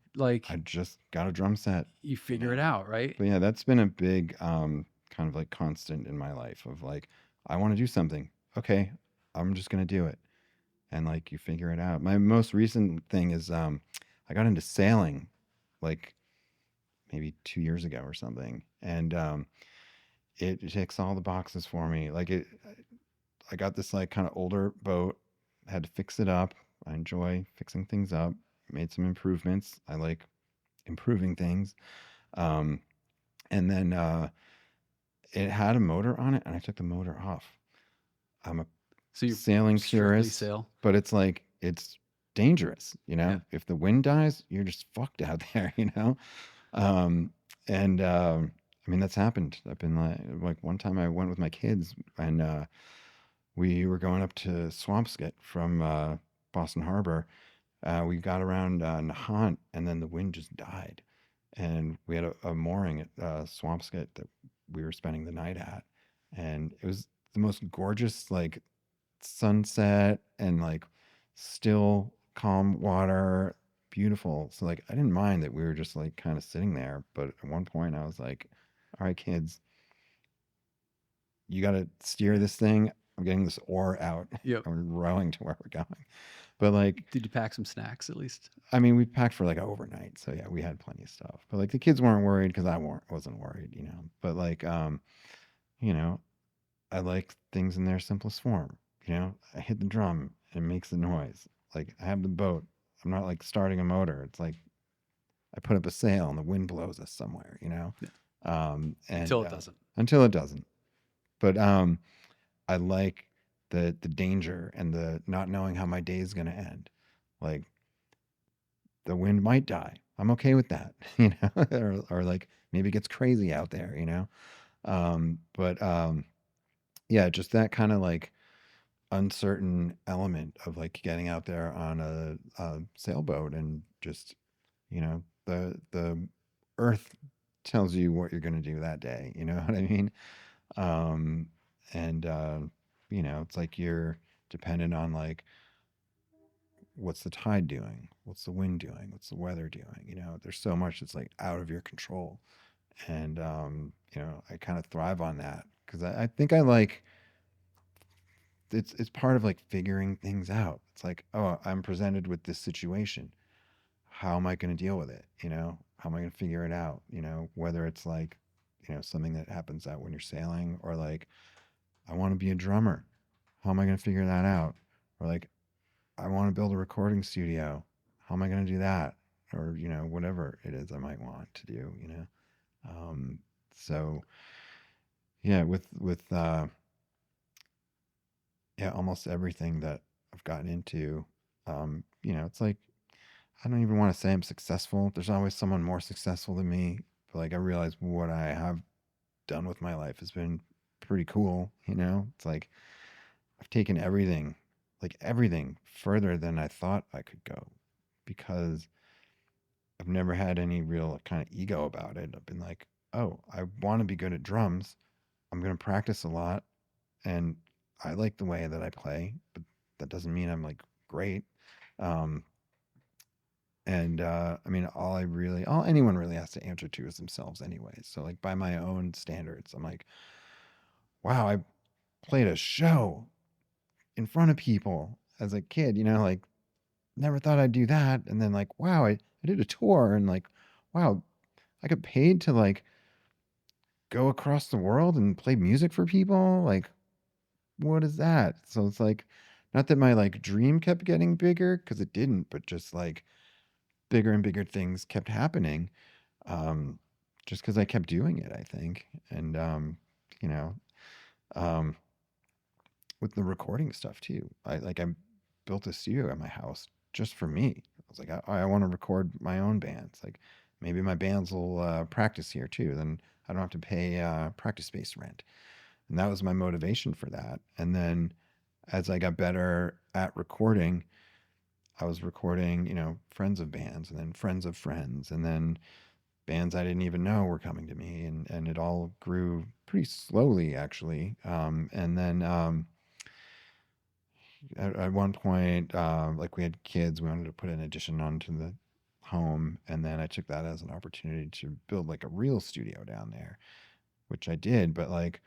I Like, just got a drum set, you you figure it know. out, right? But yeah, that's been a big kind of like constant in my life of like, I want to do something. Okay, I'm just gonna do it. And like you figure it out. My most recent thing is I got into sailing like maybe 2 years ago or something. And it ticks all the boxes for me. Like I got this like kind of older boat, had to fix it up. I enjoy fixing things up, made some improvements. I like improving things. Um, and then it had a motor on it, and I took the motor off. I'm a So you sailing strictly purist, sail. but it's like it's dangerous, you Yeah. know. If the wind dies, you're just fucked out there, you know. Um, and I mean that's happened. I've been like one time I went with my kids, and we were going up to Swampscott from Boston Harbor. We got around Nahant, and then the wind just died, and we had a mooring at Swampscott that we were spending the night at, and it was the most gorgeous like sunset and like still calm water, beautiful. So like I didn't mind that we were just like kind of sitting there, but at one point I was like, all right, kids, you got to steer this thing. I'm getting this oar out. Yep. I'm rowing to where we're going. But like, Did you pack some snacks at least? I mean, we packed for like overnight, so yeah, we had plenty of stuff. But like the kids weren't worried because wasn't worried, you know. But like, you know, I like things in their simplest form. You know, I hit the drum and it makes the noise. Like I have the boat. I'm not like starting a motor. It's like I put up a sail and the wind blows us somewhere. You know, Yeah. and Until it doesn't. until it doesn't. But I like the danger and the not knowing how my day is gonna end. Like the wind might die. I'm okay with that, you know, or like maybe it gets crazy out there, you know. But yeah, just that kind of like uncertain element of like getting out there on a sailboat and just, you know, the earth tells you what you're going to do that day. You know what I mean? Um, and you know, it's like you're dependent on like what's the tide doing, what's the wind doing, what's the weather doing. You know, there's so much that's like out of your control, and you know, I kind of thrive on that because I think I like it's part of like figuring things out. It's like, oh, I'm presented with this situation. How am I going to deal with it? You know, how am I going to figure it out? You know, whether it's like, you know, something that happens out when you're sailing, or like, I want to be a drummer. How am I going to figure that out? Or like, I want to build a recording studio. How am I going to do that? Or, you know, whatever it is I might want to do, you know? Um, so yeah, with yeah, almost everything that I've gotten into, it's like I don't even want to say I'm successful. There's always someone more successful than me. But like I realize what I have done with my life has been pretty cool. It's like I've taken everything, like everything further than I thought I could go because I've never had any real kind of ego about it. I've been like, oh, I want to be good at drums. I'm going to practice a lot and I like the way that I play, but that doesn't mean I'm like great. Um, and I mean, all anyone really has to answer to is themselves, anyways. So, like, by my own standards, I'm like, wow, I played a show in front of people as a kid, like, never thought I'd do that. And then, like, wow, I did a tour and, like, wow, I got paid to, like, go across the world and play music for people. Like, what is that? So it's like, not that my like dream kept getting bigger because it didn't, but just like bigger and bigger things kept happening. Um, just because I kept doing it, I think. And, you know, um, with the recording stuff too, I built a studio at my house just for me. I was like, I want to record my own bands. Like maybe my bands will practice here too. Then I don't have to pay practice space rent. And that was my motivation for that. And then as I got better at recording, I was recording, friends of bands and then friends of friends and then bands I didn't even know were coming to me. And it all grew pretty slowly, actually. And then at one point, like we had kids, we wanted to put an addition onto the home. And then I took that as an opportunity to build like a real studio down there, which I did. But like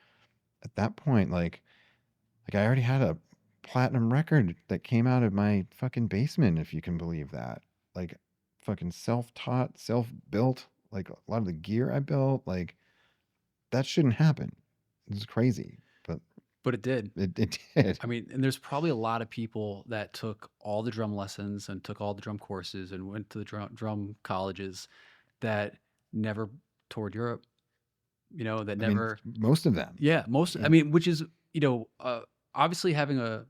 at that point, like I already had a platinum record that came out of my fucking basement, if you can believe that. Like fucking self-taught, self-built, like a lot of the gear I built, like that shouldn't happen. It's crazy, but But it did. it did. I mean, and there's probably a lot of people that took all the drum lessons and took all the drum courses and went to the drum colleges that never toured Europe, that I mean, never, most of them. yeah, most, I Yeah. mean, which is, obviously having a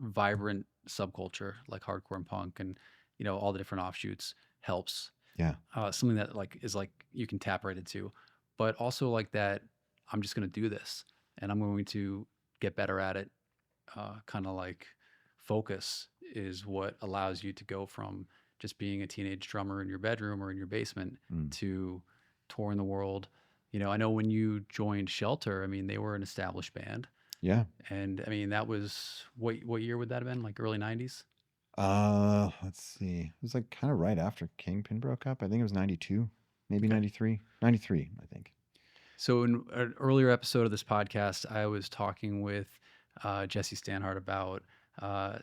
vibrant subculture like hardcore and punk and, all the different offshoots helps. Yeah. Something that like is like you can tap right into, but also like that, I'm just going to do this and I'm going to get better at it. Kind of like focus is what allows you to go from just being a teenage drummer in your bedroom or in your basement Mm. to touring the world. I know when you joined Shelter, I mean, they were an established band. Yeah. And I mean, that was what year would that have been? Like early 90s? Let's see. It was like kind of right after Kingpin broke up. I think it was 92, maybe Okay. 93. 93, I think. So in an earlier episode of this podcast, I was talking with Jesse Stanhart about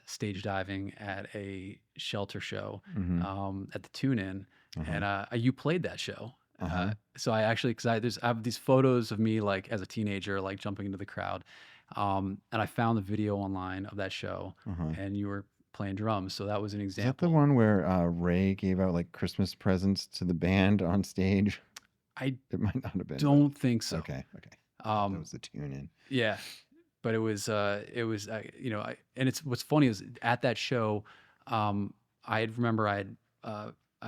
stage diving at a Shelter show Mm-hmm. at the Tune In, Uh-huh. and you played that show. Uh-huh. So I actually, because I have these photos of me like as a teenager, like jumping into the crowd, and I found the video online of that show, Uh-huh. and you were playing drums. So that was an Is that the example. one where Ray gave out like Christmas presents to the band on stage? I It might not have been, but don't think so. okay, okay. That Um, was the tune in. yeah, but and it's what's funny is at that show, I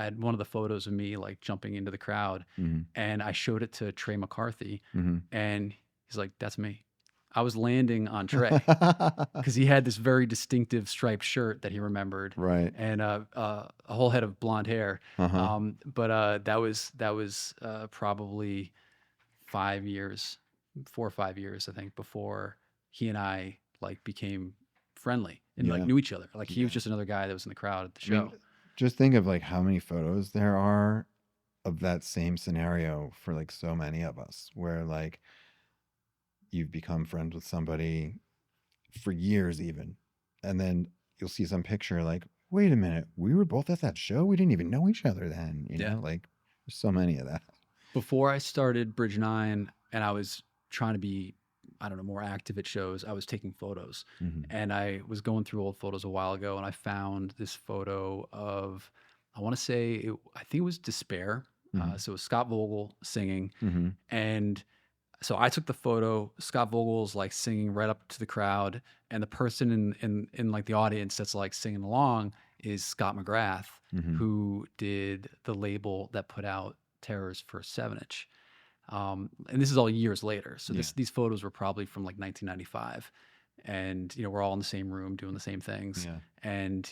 had one of the photos of me like jumping into the crowd, Mm-hmm. and I showed it to Trey McCarthy, Mm-hmm. and he's like, "That's me." I was landing on Trey because he had this very distinctive striped shirt that he remembered, Right. and a whole head of blonde hair. Uh-huh. But that was probably 5 years, 4 or 5 years, I think, before he and I like became friendly and like Yeah. knew each other. Like he was Yeah. just another guy that was in the crowd at the I mean, show. just think of like how many photos there are of that same scenario for like so many of us, where like you've become friends with somebody for years even, and then you'll see some picture like, wait a minute, we were both at that show. We didn't even know each other then. Yeah. Like there's so many of that. Before I started Bridge Nine and I was trying to be, I don't know, more active at shows, I was taking photos. Mm-hmm. And I was going through old photos a while ago and I found this photo of, I want to say, I think it was Despair. Mm-hmm. So it was Scott Vogel singing. Mm-hmm. And So I took the photo. Scott Vogel's like singing right up to the crowd, and the person in like the audience that's like singing along is Scott McGrath, Mm-hmm. who did the label that put out Terror's first 7-inch. And this is all years later. So Yeah. these photos were probably from like 1995, and we're all in the same room doing the same things. Yeah. And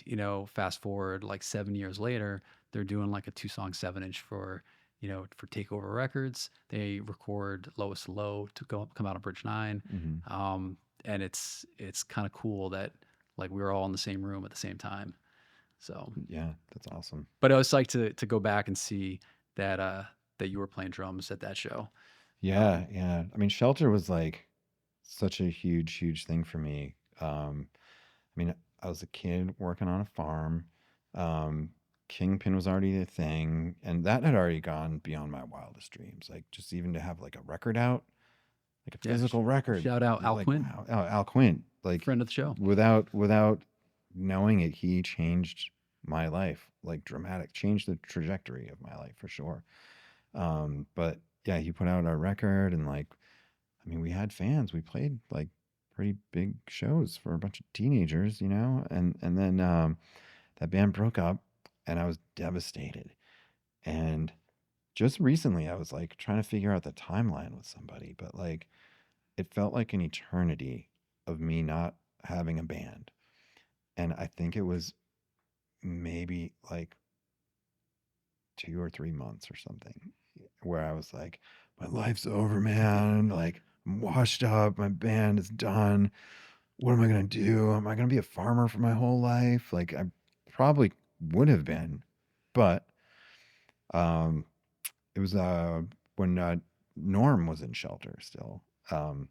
fast forward like 7 years later, they're doing like a 2-song 7-inch for Takeover Records. They record Lowest Low to come out on Bridge 9. Mm-hmm. And it's kind of cool that like we were all in the same room at the same time. So, Yeah, that's awesome. but I was psyched to go back and see that you were playing drums at that show. Yeah, yeah. I mean, Shelter was like such a huge thing for me. I mean, I was a kid working on a farm. Um, Kingpin was already a thing, and that had already gone beyond my wildest dreams. Like just even to have like a record out, like a Yeah, physical record, shout out Al like Quinn, wow, Al Quint, like friend of the show. without knowing it, he changed my life, like dramatic, changed the trajectory of my life for sure. But yeah, he put out our record, and like, I mean, we had fans. We played like pretty big shows for a bunch of teenagers, and then that band broke up, and I was devastated. And just recently, I was like trying to figure out the timeline with somebody, but like it felt like an eternity of me not having a band. And I think it was maybe like 2 or 3 months or something where I was like, my life's over, man. Like, I'm washed up. My band is done. What am I going to do? Am I going to be a farmer for my whole life? Like, I probably would have been. But um, it was when Norm was in Shelter still. Um,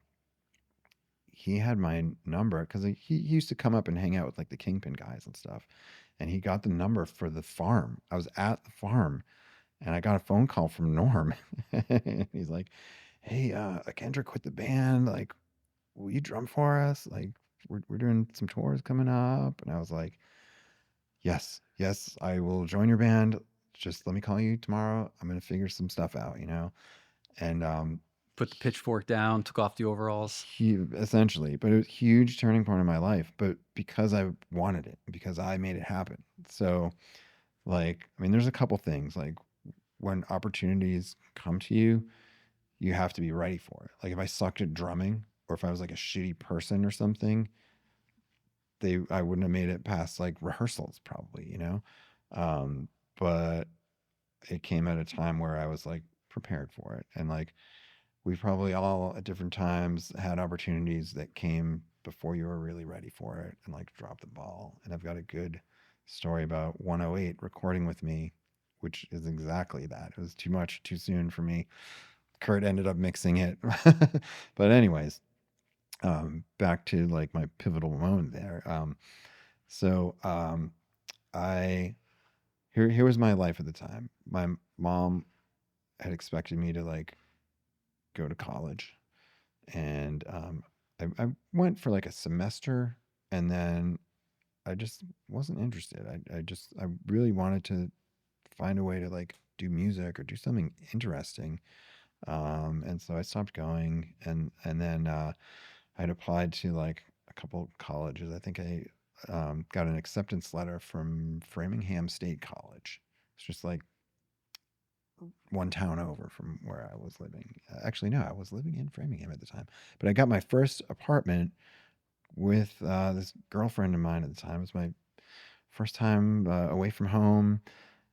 he had my number because he used to come up and hang out with like the Kingpin guys and stuff. And he got the number for the farm. I was at the farm and I got a phone call from Norm. He's like, "Hey, Kendra quit the band. Like, will you drum for us? Like, we're doing some tours coming up." And I was like, yes, I will join your band. Just let me call you tomorrow. I'm gonna figure some stuff out. And Put the pitchfork down, took off the overalls. essentially, but it was a huge turning point in my life. But because I wanted it, because I made it happen. So, like, I mean, there's a couple things like when opportunities come to you, you have to be ready for it. Like if I sucked at drumming or if I was like a shitty person or something, I wouldn't have made it past like rehearsals probably. Um, but it came at a time where I was like prepared for it. And like we probably all at different times had opportunities that came before you were really ready for it and like dropped the ball. And I've got a good story about 108 recording with me, which is exactly that. It was too much too soon for me. Kurt ended up mixing it. But anyways, back to like my pivotal moment there. So I here was my life at the time. My mom had expected me to like go to college, and I went for like a semester, and then I just wasn't interested. I really wanted to find a way to like do music or do something interesting. And so I stopped going, and then I'd applied to like a couple colleges. I think I got an acceptance letter from Framingham State College. It's just like one town over from where I was living. Actually, no, I was living in Framingham at the time. But I got my first apartment with this girlfriend of mine at the time. It was my first time away from home.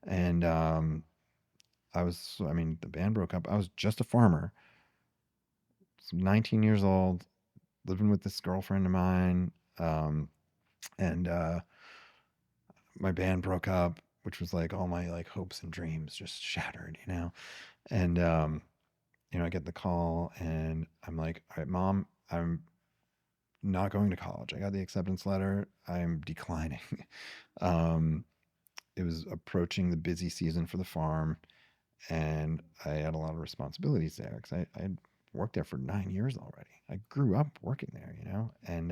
And I mean, the band broke up. I was just a farmer, 19 years old, living with this girlfriend of mine. And my band broke up, which was like all my like hopes and dreams just shattered. And I get the call and I'm like, all right, mom, I'm not going to college. I got the acceptance letter. I'm declining. um, it was approaching the busy season for the farm, and I had a lot of responsibilities there because I had worked there for 9 years already. I grew up working there, and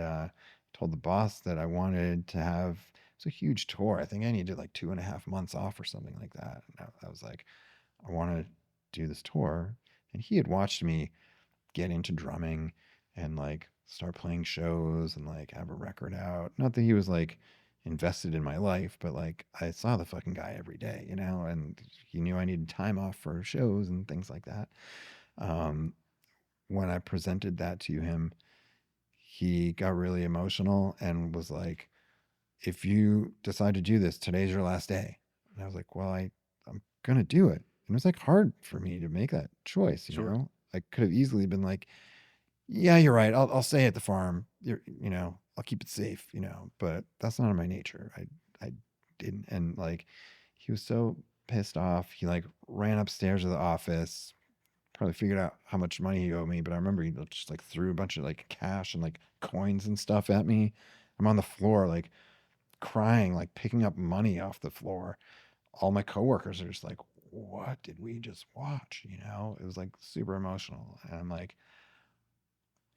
told the boss that I wanted to have. It's a huge tour. I think I needed like 2.5 months off or something like that. And I was like, I want to do this tour, and he had watched me get into drumming and like start playing shows and like have a record out. Not that he was like invested in my life, but like I saw the fucking guy every day, you know, and he knew I needed time off for shows and things like that. Um, when I presented that to him, he got really emotional and was like, if you decide to do this, today's your last day. And I was like, well, I'm going to do it. And it was like hard for me to make that choice, you Sure. know? I could have easily been like, yeah, you're right. I'll stay at the farm. I'll keep it safe, you know, but that's not in my nature. I didn't. And like, he was so pissed off. He like ran upstairs to the office, probably figured out how much money he owed me, but I remember he just like threw a bunch of like cash and like coins and stuff at me. I'm on the floor, like crying, like picking up money off the floor. All my coworkers are just like, what did we just watch? You know, it was like super emotional. And I'm like,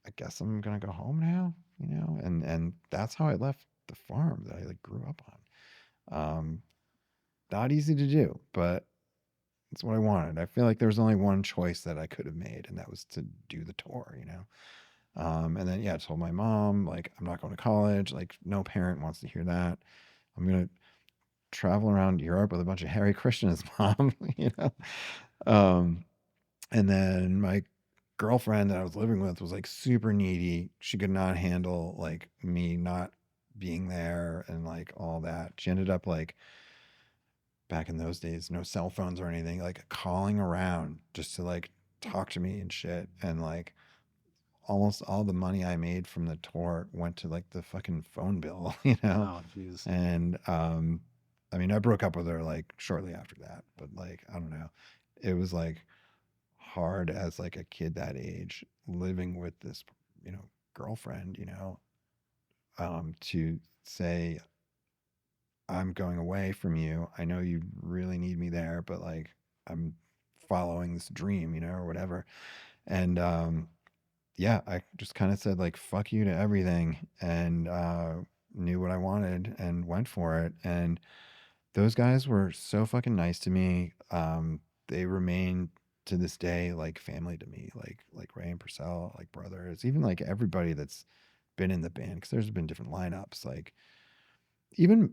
I guess I'm gonna go home now, you know? And that's how I left the farm that I like grew up on. Not easy to do, but it's what I wanted. I feel like there was only one choice that I could have made, and that was to do the tour, you know? And then, yeah, I told my mom, like, I'm not going to college. Like, no parent wants to hear that. I'm going to travel around Europe with a bunch of Hare Krishnas, mom, you know? Um, and then my girlfriend that I was living with was like super needy. She could not handle like me not being there and like all that. She ended up like back in those days, no cell phones or anything, like calling around just to like talk to me and shit. And like almost all the money I made from the tour went to like the fucking phone bill, you know? Oh, jeez. And I mean, I broke up with her like shortly after that, but like, I don't know. It was like hard as like a kid that age living with this, you know, girlfriend, you know, to say, I'm going away from you. I know you really need me there, but like I'm following this dream, you know, or whatever. And yeah, I just kind of said like fuck you to everything and knew what I wanted and went for it. And those guys were so fucking nice to me. They remain to this day like family to me, like Ray and Purcell, like brothers, even like everybody that's been in the band, because there's been different lineups. Like even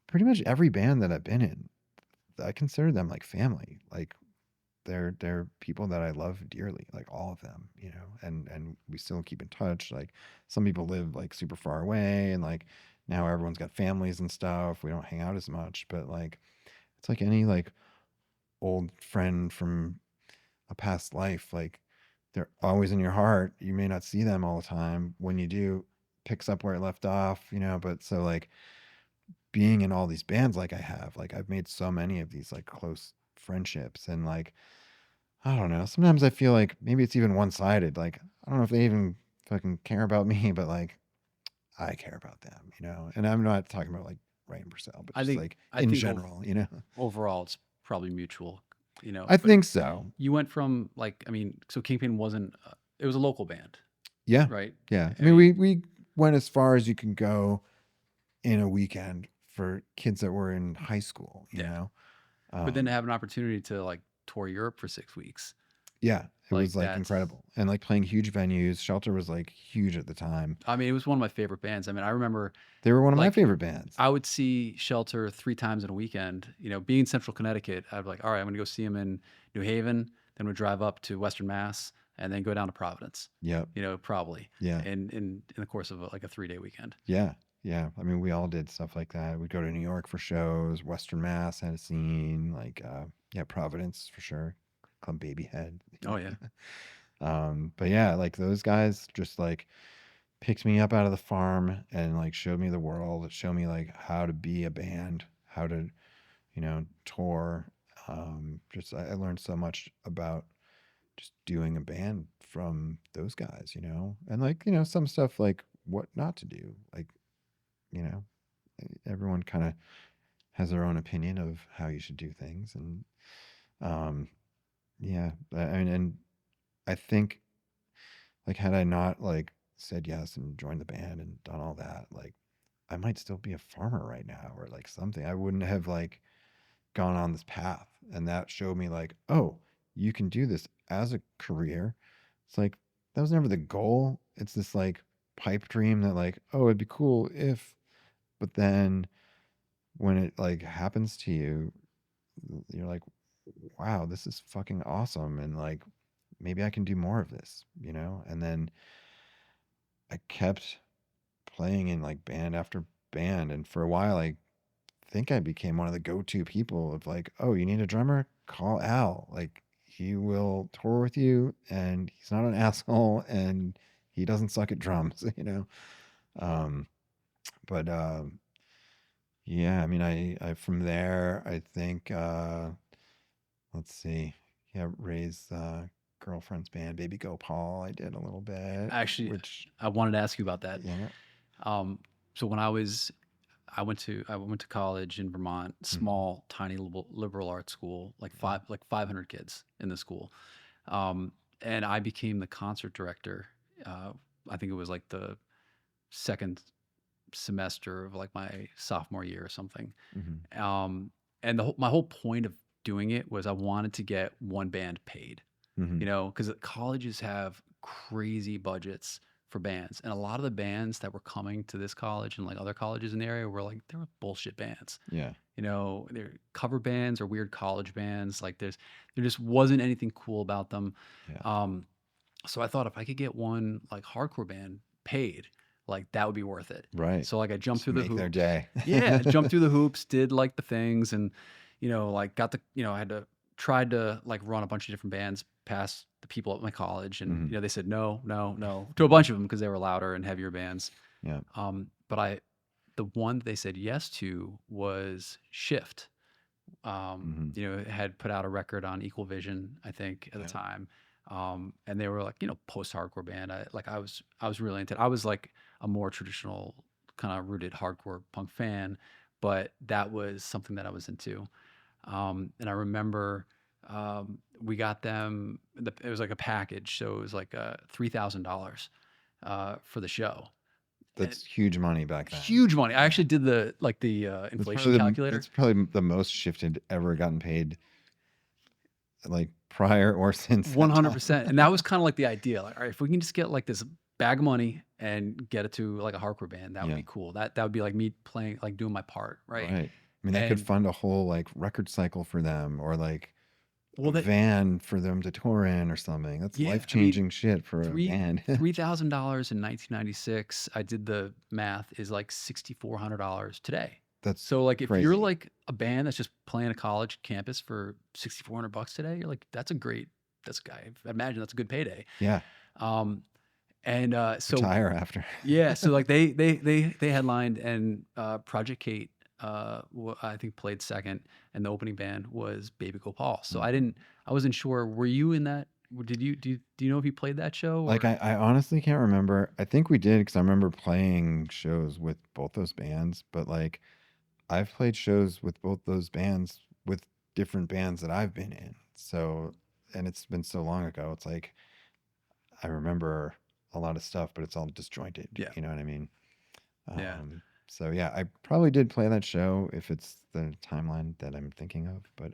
pretty much every band that I've been in, I consider them like family. Like they're people that I love dearly, like all of them, you know, and we still keep in touch. Like some people live like super far away and like now everyone's got families and stuff. We don't hang out as much, but like it's like any like old friend from a past life. Like they're always in your heart. You may not see them all the time. When you do, picks up where it left off, you know. But so like being in all these bands like I have, like I've made so many of these like close friendships and like I don't know. Sometimes I feel like maybe it's even one sided. Like I don't know if they even fucking care about me, but like I care about them, you know. And I'm not talking about like Ray and Purcell, but I just think like I in think general, you know. overall it's probably mutual, I but think so. you went from like, I mean, so Kingpin wasn't, it was a local band, Yeah. right? Yeah. I I mean, mean, we went as far as you can go in a weekend for kids that were in high school, you yeah. know? But then to Um, have an opportunity to like tour Europe for 6 weeks, yeah, it like was like that's, incredible. And like playing huge venues. Shelter was like huge at the time. I mean, it was one of my favorite bands. I mean, I remember They were one of my like favorite bands. I would see Shelter 3 times in a weekend. Being in Central Connecticut, I'd be like, all right, I'm gonna go see him in New Haven. Then we'd drive up to Western Mass and then go down to Providence. Yep. Probably Yeah. in the course of like a 3-day weekend. Yeah. Yeah. I mean, we all did stuff like that. We'd go to New York for shows. Western Mass had a scene. Like, yeah, Providence for sure. Club Babyhead. Oh yeah, But yeah, like those guys just like picked me up out of the farm and like showed me the world, showed me like how to be a band, how to, you know, tour. Just I learned so much about just doing a band from those guys, you know, and like, you know, some stuff like what not to do. Like, you know, everyone kind of has their own opinion of how you should do things. And um, yeah, I mean, and I think like had I not like said yes and joined the band and done all that, like I might still be a farmer right now or like something. I wouldn't have like gone on this path. And that showed me like, oh, you can do this as a career, It's like, that was never the goal. It's this like pipe dream that like, oh, it'd be cool if, but then when it like happens to you, you're like, wow, this is fucking awesome. And like, maybe I can do more of this, you know? And then I kept playing in like band after band. And for a while, I think I became one of the go-to people of like, oh, you need a drummer? Call Al. Like, he will tour with you and he's not an asshole and he doesn't suck at drums, you know? Um, but yeah, I mean, I from there, I think, let's see, yeah, Ray's girlfriend's band, Baby Go Paul, I did a little bit, Actually, which, I wanted to ask you about that. yeah. So when I went to college in Vermont, Mhm. small, tiny liberal arts school, like 500 kids in the school, and I became the concert director. Uh, I think it was like the second semester of like my sophomore year or something. Mhm. Um, and my whole point of doing it was I wanted to get one band paid, Mhm. because colleges have crazy budgets for bands. And a lot of the bands that were coming to this college and like other colleges in the area were like, they were bullshit bands. Yeah. They're cover bands or weird college bands. There just wasn't anything cool about them. Yeah. Um, so I thought if I could get one like hardcore band paid, like that would be worth it. Right. So like I jumped Just through the make their hoops. day. Yeah, jumped through the hoops, did like the things, and like got the I had to tried to like run a bunch of different bands past the people at my college, and Mhm. they said no, no, no to a bunch of them because they were louder and heavier bands. Yeah. But the one that they said yes to was Shift. Mhm. It had put out a record on Equal Vision, I think, at the Yeah. time. And they were like, post-hardcore band. I was really into it. I was like a more traditional kind of rooted hardcore punk fan, but that was something that I was into. And I remember we got them. It was like a package, so it was like $3,000 for the show. And That's huge money back then. huge money. I Yeah. actually did the inflation calculator. That's probably the most Shifted ever gotten paid, like prior or since that time. 100%. And that was kind of like the idea. Like, all right, if we can just get like this bag of money and get it to like a hardcore band, that would Yeah. be cool. That would be like me playing, like doing my part, right? Right. I mean, that could And fund a whole like record cycle for them or like a well, that van for them to tour in or something. That's yeah, I mean, life-changing shit for a band. $3,000 in 1996. I did the math is like $6,400 today. That's So like if you're crazy. like a band that's just playing a college campus for $6,400 today, you're like I imagine that's a good payday. Yeah. Um, and so Retire after. yeah, so like they headlined and Project Kate I think played second, and the opening band was Baby Go Paul. So Mhm. I wasn't sure. Were you in that? Do you know if you played that show Like or I honestly can't remember. I think we did because I remember playing shows with both those bands, but like I've played shows with both those bands with different bands that I've been in. So, and it's been so long ago. It's like I remember a lot of stuff, but it's all disjointed. yeah, You know what I mean? yeah. So yeah, I probably did play that show if it's the timeline that I'm thinking of. But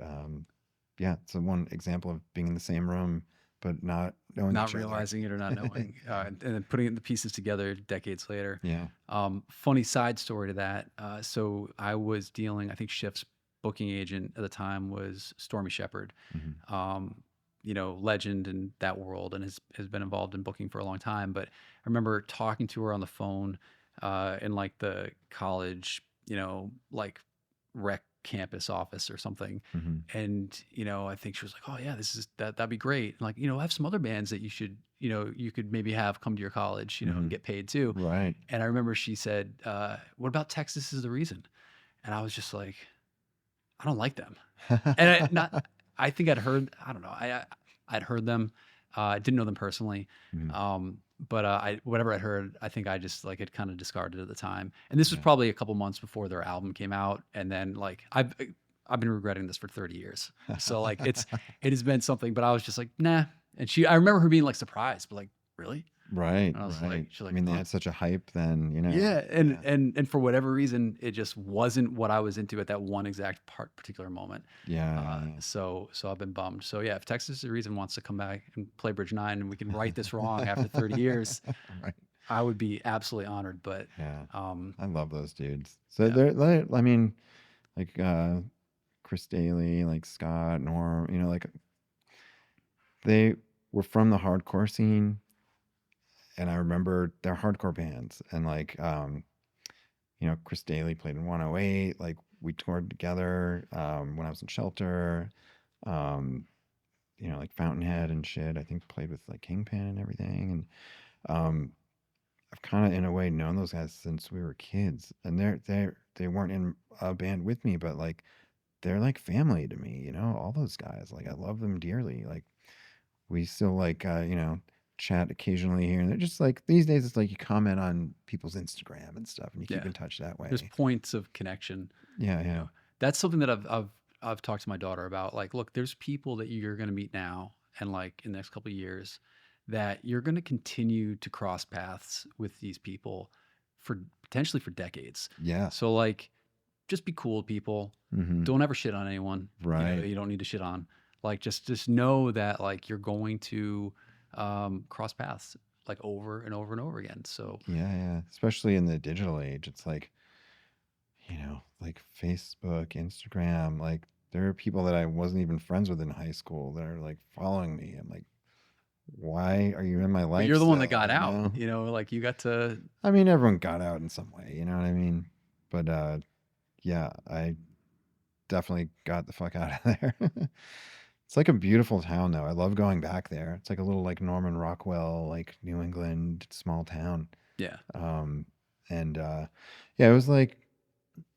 yeah, it's one example of being in the same room but not knowing Not each other. realizing it or not knowing, and then putting the pieces together decades later. Yeah. Funny side story to that. So I was dealing. I think Shift's booking agent at the time was Stormy Shepherd. Hmm. Legend in that world and has been involved in booking for a long time. But I remember talking to her on the phone in like the college, like rec campus office or something. Hmm. And, I think she was like, oh yeah, that'd be great. And like, I have some other bands that you could maybe have come to your college, Hmm. and get paid too. Right. And I remember she said, what about Texas is the Reason? And I was just like, I don't like them. And I think I don't know. I'd heard them. I didn't know them personally. Mhm. But whatever I'd heard, I think I just like had kind of discarded at the time. And this was Yeah. probably a couple months before their album came out. And then like I've been regretting this for 30 years. So like it has been something, but I was just like, nah. And I remember her being like surprised, but like, really? Right, And I was like, right. she's I like, mean, they huh? had such a hype then, you know. Yeah, and Yeah. and for whatever reason, it just wasn't what I was into at that one exact particular moment. Yeah, yeah. So I've been bummed. So yeah, if Texas is the reason wants to come back and play Bridge Nine, and we can right this wrong after 30 years, Right. I would be absolutely honored. But Yeah. um, I love those dudes. So yeah, they're I mean, like Chris Daly, like Scott, Norm, you know, like they were from the hardcore scene, and I remember their hardcore bands, and like you know, Chris Daly played in 108, like we toured together when I was in Shelter. Um, you know, like Fountainhead and shit. I think played with like Kingpin and everything. And I've kind of in a way known those guys since we were kids. And they weren't in a band with me, but like they're like family to me, you know, all those guys. Like I love them dearly. Like we still like you know, chat occasionally here and they're just like these days it's like you comment on people's Instagram and stuff and you keep yeah, in touch that there's way. points of connection. Yeah, You yeah. know, that's something that I've talked to my daughter about. Like, look, there's people that you're going to meet now, and like in the next couple of years, that you're going to continue to cross paths with these people for potentially for decades. Yeah. So like, just be cool with people. Mm-hmm. Don't ever shit on anyone. You know, Right. you don't need to shit on. Like, just know that like you're going to cross paths like over and over and over again. So Yeah, yeah. Especially in the digital age. It's like, you know, like Facebook, Instagram, like there are people that I wasn't even friends with in high school that are like following me. I'm like, why are you in my but life you're the one that still? got You out. know? You know, like you got to. I mean, everyone got out in some way, you know what I mean? But yeah, I definitely got the fuck out of there. It's like a beautiful town though. I love going back there. It's like a little like Norman Rockwell, like New England small town. Yeah. Um and yeah, it was like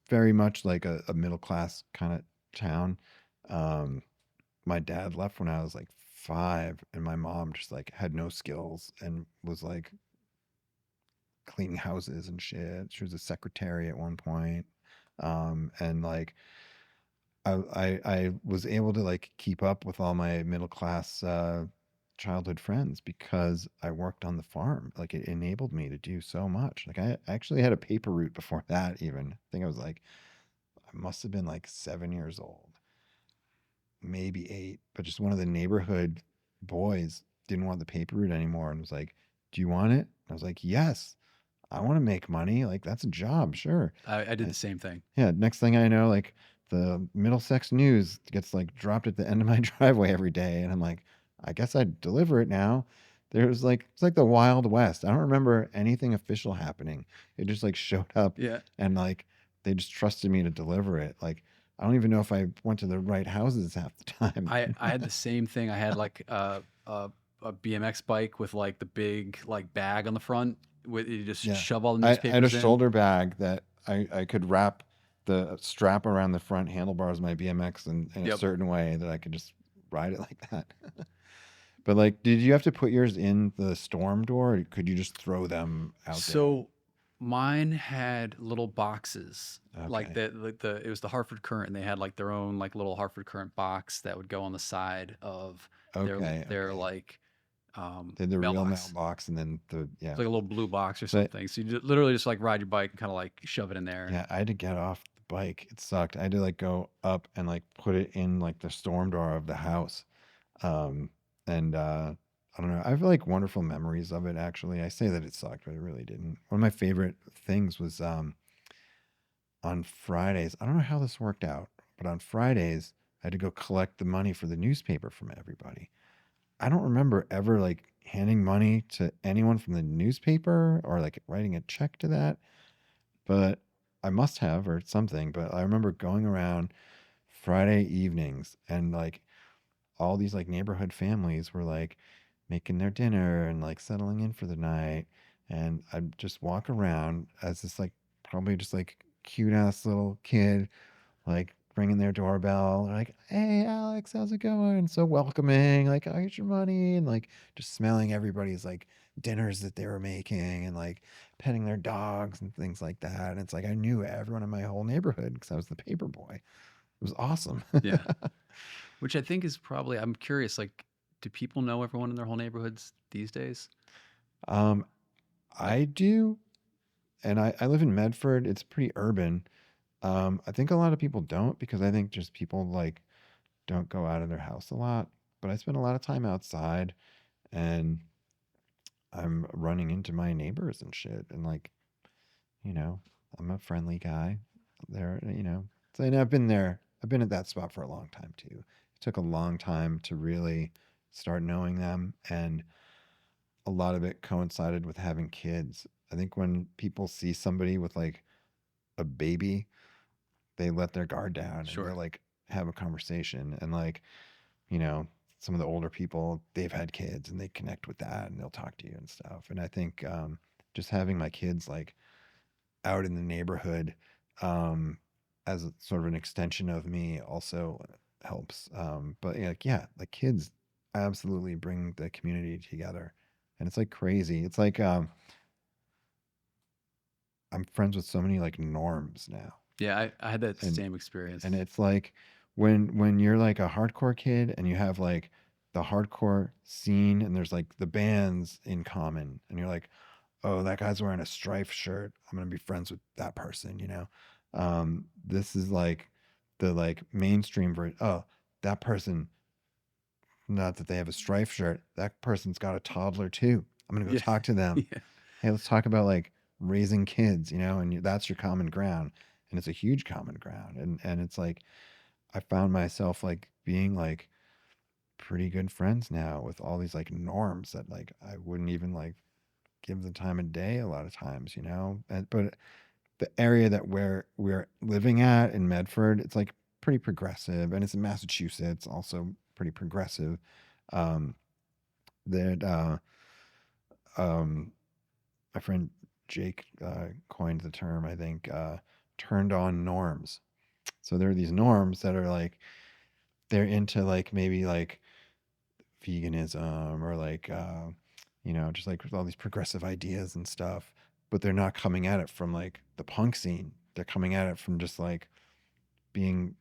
very much like a middle class kind of town. Um, my dad left when I was like 5, and my mom just like had no skills and was like cleaning houses and shit. She was a secretary at one point. And like I was able to like keep up with all my middle class childhood friends because I worked on the farm. Like it enabled me to do so much. Like I actually had a paper route before that even. I think I was like I must have been like 7 years old, maybe 8, but just one of the neighborhood boys didn't want the paper route anymore and was like, "Do you want it?" I was like, "Yes, I want to make money. Like that's a job, sure." I did And, the same thing. yeah, next thing I know, like the Middlesex News gets like dropped at the end of my driveway every day, and I'm like, I guess I'd deliver it now. There's like it's like the Wild West. I don't remember anything official happening. It just like showed up Yeah. and like they just trusted me to deliver it. Like I don't even know if I went to the right houses half the time. I had the same thing. I had like a BMX bike with like the big like bag on the front with you just Yeah. shove all the I had a newspapers in. shoulder bag that I could wrap the strap around the front handlebars of my BMX in a Yep. certain way that I could just ride it like that. But like, did you have to put yours in the storm door or could you just throw them out there? So mine had little boxes like Okay. the it was the Hartford Current and they had like their own like little Hartford Current box that would go on the side of Okay. their Okay. like They had the real mailbox. mailbox and then It's like a little blue box or So something. So you literally just like ride your bike and kind of like shove it in there and yeah, I had to get off the bike. It sucked. I had to like go up and like put it in like the storm door of the house. Um, and I don't know. I have like wonderful memories of it actually. I say that it sucked, but it really didn't. One of my favorite things was on Fridays. I don't know how this worked out, but on Fridays I had to go collect the money for the newspaper from everybody. I don't remember ever like handing money to anyone from the newspaper or like writing a check to that, but I must have or something. But I remember going around Friday evenings and like all these like neighborhood families were like making their dinner and like settling in for the night. And I'd just walk around as this like probably just like cute ass little kid, like ringing their doorbell. They're like, "Hey, Alex, how's it going?" So welcoming, like, "I get your money," and like just smelling everybody's like dinners that they were making and like petting their dogs and things like that. And it's like I knew everyone in my whole neighborhood because I was the paper boy. It was awesome. yeah. Which I think is probably I'm curious like do people know everyone in their whole neighborhoods these days? Um, Like, I do, and I live in Medford. It's pretty urban. I think a lot of people don't because I think just people like don't go out of their house a lot. But I spend a lot of time outside, and I'm running into my neighbors and shit, and like you know, I'm a friendly guy. There, so and I've been there. I've been at that spot for a long time too. It took a long time to really start knowing them, and a lot of it coincided with having kids. I think when people see somebody with like a baby, they let their guard down and sure. they'll like have a conversation. And like, you know, some of the older people, they've had kids and they connect with that and they'll talk to you and stuff. And I think just having my kids like out in the neighborhood as a, sort of an extension of me also helps. But yeah, like kids absolutely bring the community together. And it's like crazy. It's like I'm friends with so many like norms now. Yeah, I had that And same experience. and it's like when you're like a hardcore kid and you have like the hardcore scene and there's like the bands in common and you're like, oh, that guy's wearing a striped shirt. I'm gonna be friends with that person, you know. This is like the like mainstream version. Oh, that person, not that they have a striped shirt, that person's got a toddler too. I'm gonna go Yeah. talk to them. Yeah. Hey, let's talk about like raising kids, and that's your common ground, and it's a huge common ground, and it's like I found myself like being like pretty good friends now with all these like norms that like I wouldn't even like give the time of day a lot of times, and but the area that where we're living at in Medford, it's like pretty progressive, and it's in Massachusetts, also pretty progressive. Um, that um, my friend Jake coined the term, I think, turned on norms. So there are these norms that are like they're into like maybe like veganism or like just like all these progressive ideas and stuff, but they're not coming at it from like the punk scene. They're coming at it from just like being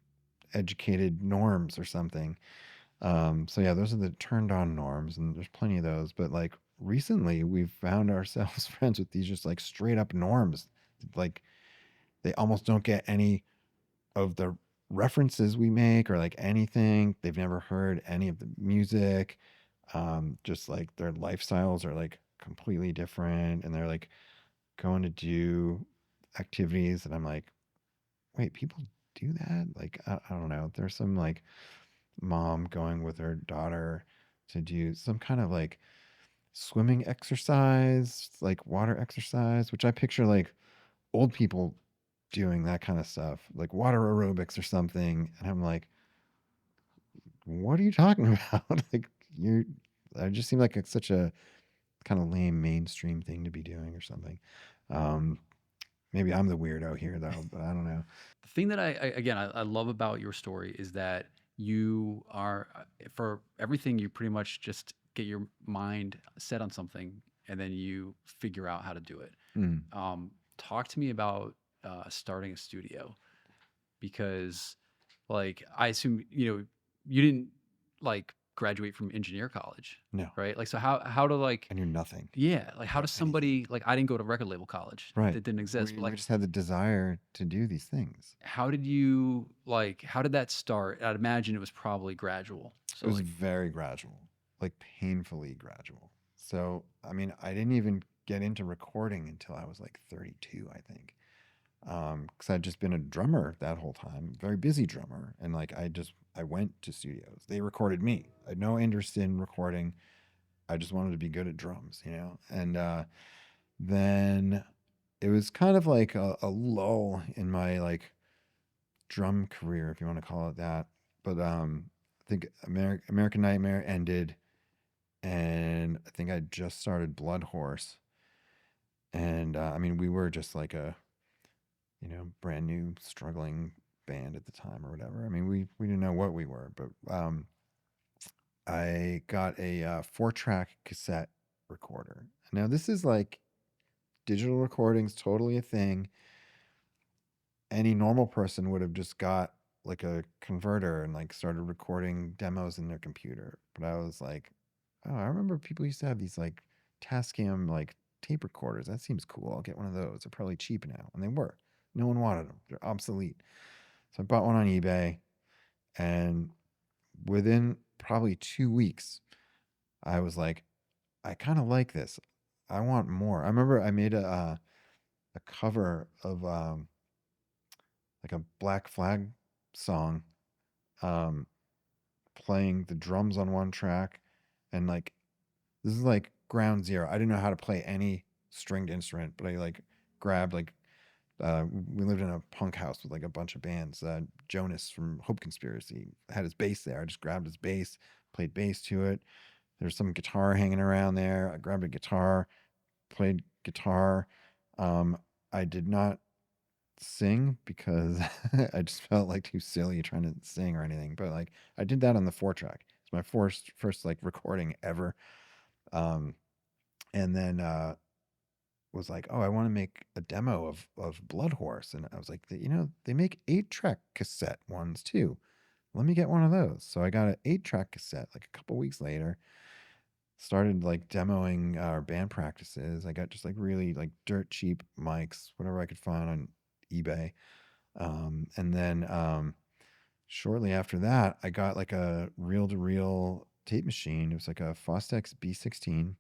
educated norms or something. So yeah, those are the turned on norms, and there's plenty of those. But like recently, we've found ourselves friends with these just like straight up norms. Like they almost don't get any of the references we make or like anything. They've never heard any of the music. Just like their lifestyles are like completely different, and they're like going to do activities, and I'm like, wait, people do that? Like I don't know. There's some like mom going with her daughter to do some kind of like swimming exercise, like water exercise, which I picture like old people doing that kind of stuff, like water aerobics or something. And I'm like, what are you talking about? Like you're, I just seem like it's such a kind of lame mainstream thing to be doing or something. Um, Maybe I'm the weirdo here though, but I don't know. The thing that again I love about your story is that you are for everything you pretty much just get your mind set on something and then you figure out how to do it. Mm. Talk to me about starting a studio because like I assume you didn't like graduate from engineer college, No, right? Like so how to like I knew nothing yeah, like how about does anything. somebody like I didn't go to record label college. Right. That didn't exist, but We like just had the desire to do these things. how did you like how did that start? I'd imagine it was probably gradual. It So was like very gradual, like painfully gradual. So, I mean, I didn't even get into recording until I was like 32, I think. Because I'd just been a drummer that whole time, very busy drummer. And like, I went to studios. They recorded me. I had no interest in recording. I just wanted to be good at drums, And then it was kind of like a lull in my like drum career, if you want to call it that. But I think American Nightmare ended, and I think I just started Blood Horse. And I mean, we were just like a brand new struggling band at the time or whatever. I mean, we didn't know what we were, but I got a 4-track cassette recorder. Now this is like digital recordings, totally a thing. Any normal person would have just got like a converter and like started recording demos in their computer. But I was like, oh, I remember people used to have these like Tascam like tape recorders. That seems cool. I'll get one of those. They're probably cheap now, and they were. No one wanted them. They're obsolete. So I bought one on eBay, and within probably 2 weeks, I was like, I kind of like this. I want more. I remember I made a cover of like a Black Flag song, um, playing the drums on one track, and like this is like ground zero. I didn't know how to play any stringed instrument, but I like grabbed like we lived in a punk house with like a bunch of bands. Jonas from Hope Conspiracy had his bass there. I just grabbed his bass, played bass to it. There's some guitar hanging around there. I grabbed a guitar, played guitar. Um, I did not sing because I just felt like too silly trying to sing or anything. But like I did that on the 4 track. It's my first like recording ever. Um, and then was like, oh, I want to make a demo of Blood Horse, and I was like, they make 8-track cassette ones too. Let me get one of those. So I got an 8-track cassette. Like a couple weeks later, started like demoing our band practices. I got just like really like dirt cheap mics, whatever I could find on eBay. And then shortly after that, I got like a reel to reel tape machine. It was like a Fostex B16,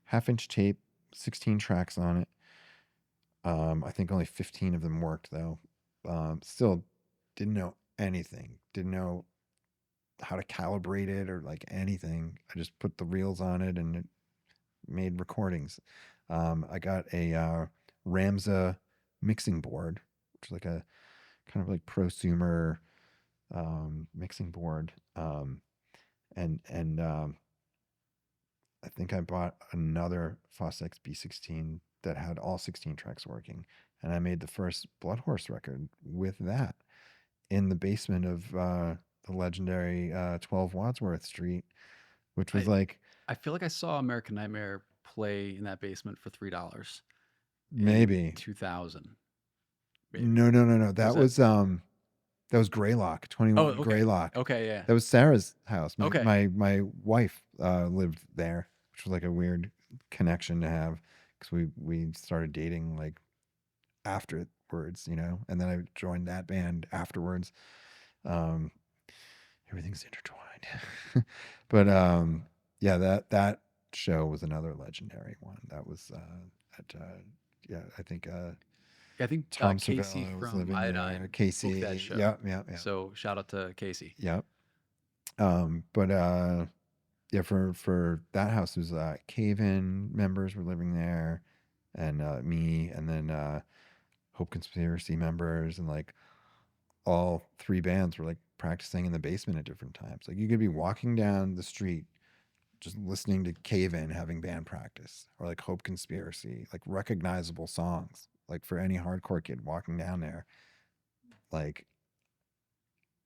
half-inch tape, 16 tracks on it. I think only 15 of them worked though. Still didn't know anything. Didn't know how to calibrate it or like anything. I just put the reels on it and it made recordings. I got a Ramza mixing board, which is like a kind of like prosumer mixing board. And I think I bought another Fostex B16 that had all 16 tracks working, and I made the first Blood Horse record with that in the basement of the legendary 12 Wadsworth Street, which was I like I feel like I saw American Nightmare play in that basement for $3 in maybe 2000, maybe. no. Or was That was Greylock, Oh, 21 okay. Greylock. Okay, yeah. That was Sarah's house. My Okay. my my wife lived there, which was like a weird connection to have because we started dating like afterwards, and then I joined that band afterwards. Um, Everything's intertwined. But yeah, that show was another legendary one. That was at yeah, I think Yeah, I think Tom Casey Cervella was from living there. Iodine booked that Casey, show. yep, yep, yep, So shout out to Casey. yep. But yeah, for that house, was Cave In members were living there, and me, and then Hope Conspiracy members, and like all three bands were like practicing in the basement at different times. Like you could be walking down the street just listening to Cave In having band practice, or like Hope Conspiracy, like recognizable songs. Like for any hardcore kid walking down there, like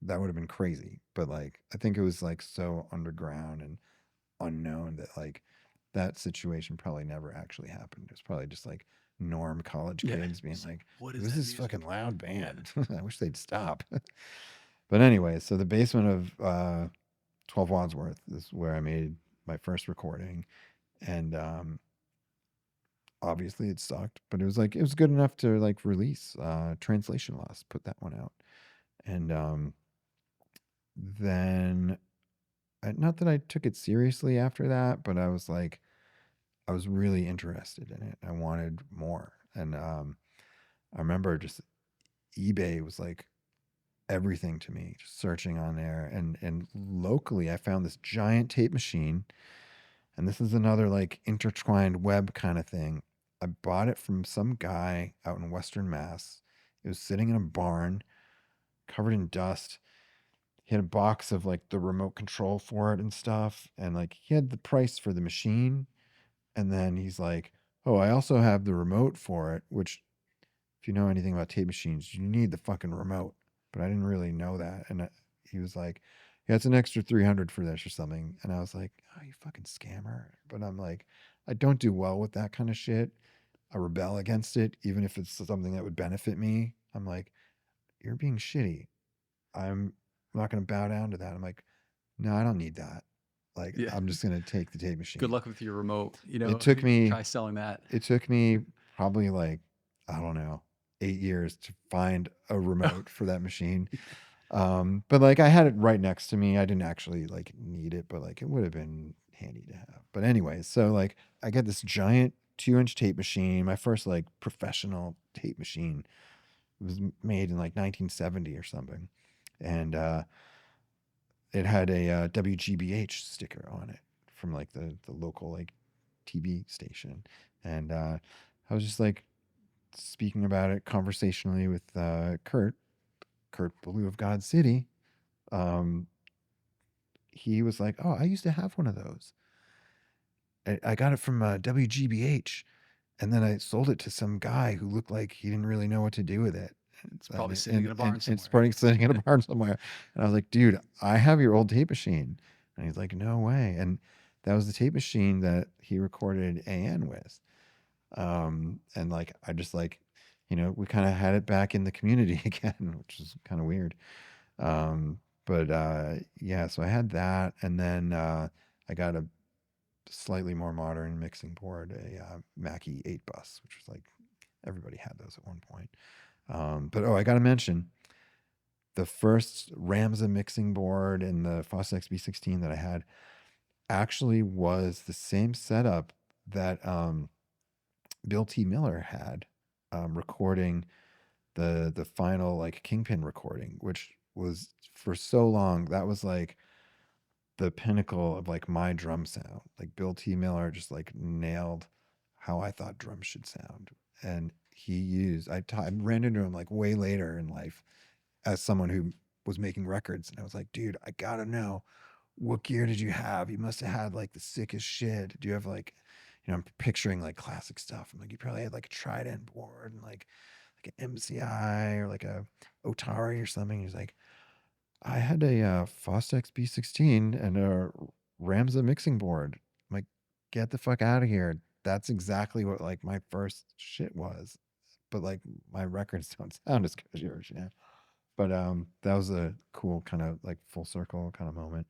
that would have been crazy. But like I think it was like so underground and unknown that like that situation probably never actually happened. It was probably just like norm college Yeah. kids being It's like, like, what is who's that this music? fucking loud Yeah. band? I wish they'd stop. But anyway, so the basement of 12 Wadsworth is where I made my first recording. And obviously it sucked, but it was good enough to like release. Translation Lost put that one out. And then not that I took it seriously after that, but I was like, I was really interested in it. I wanted more. And I remember just eBay was like everything to me, just searching on there. And locally, I found this giant tape machine. And this is another like intertwined web kind of thing. I bought it from some guy out in Western Mass. It was sitting in a barn covered in dust. He had a box of like the remote control for it and stuff. And like he had the price for the machine. And then he's like, oh, I also have the remote for it, which if you know anything about tape machines, you need the fucking remote. But I didn't really know that. And he was like, yeah, it's an extra 300 for this or something. And I was like, oh, you fucking scammer. But I'm like, I don't do well with that kind of shit. I rebel against it, even if it's something that would benefit me. I'm like, you're being shitty. I'm not going to bow down to that. I'm like, no, I don't need that. Like, Yeah. I'm just gonna take the tape machine. Good luck with your remote. It took me Try selling that. it took me probably like, I don't know, 8 years to find a remote for that machine. But like I had it right next to me. I didn't actually like need it, but like it would have been handy to have. But anyway, so like I get this giant 2-inch tape machine, my first like professional tape machine. It was made in like 1970 or something. And it had a WGBH sticker on it from like the local like TV station. And I was just like speaking about it conversationally with Kurt Ballou of God City. He was like, "Oh, I used to have one of those. I got it from WGBH, and then I sold it to some guy who looked like he didn't really know what to do with it. It's probably sitting in a barn It's somewhere. probably sitting in a barn somewhere." And I was like, "Dude, I have your old tape machine." And he's like, "No way." And that was the tape machine that he recorded AN with. And like I just like, we kind of had it back in the community again, which is kind of weird. But yeah, so I had that, and then I got a slightly more modern mixing board, a Mackie 8 bus, which was like everybody had those at one point. But I got to mention the first Ramza mixing board and the Foss XB16 that I had actually was the same setup that Bill T. Miller had recording the final like Kingpin recording, which was for so long that was like the pinnacle of like my drum sound. Like Bill T. Miller just like nailed how I thought drums should sound. And I ran into him like way later in life as someone who was making records. And I was like, dude, I gotta know, what gear did you have? You must have had like the sickest shit. Do you have like, I'm picturing like classic stuff. I'm like, you probably had like a Trident board and like an MCI or like a Otari or something. He's like, I had a Fostex B16 and a Ramza mixing board. I'm like, get the fuck out of here. That's exactly what like my first shit was. But like my records don't sound as good as yours, But that was a cool kind of like full circle kind of moment.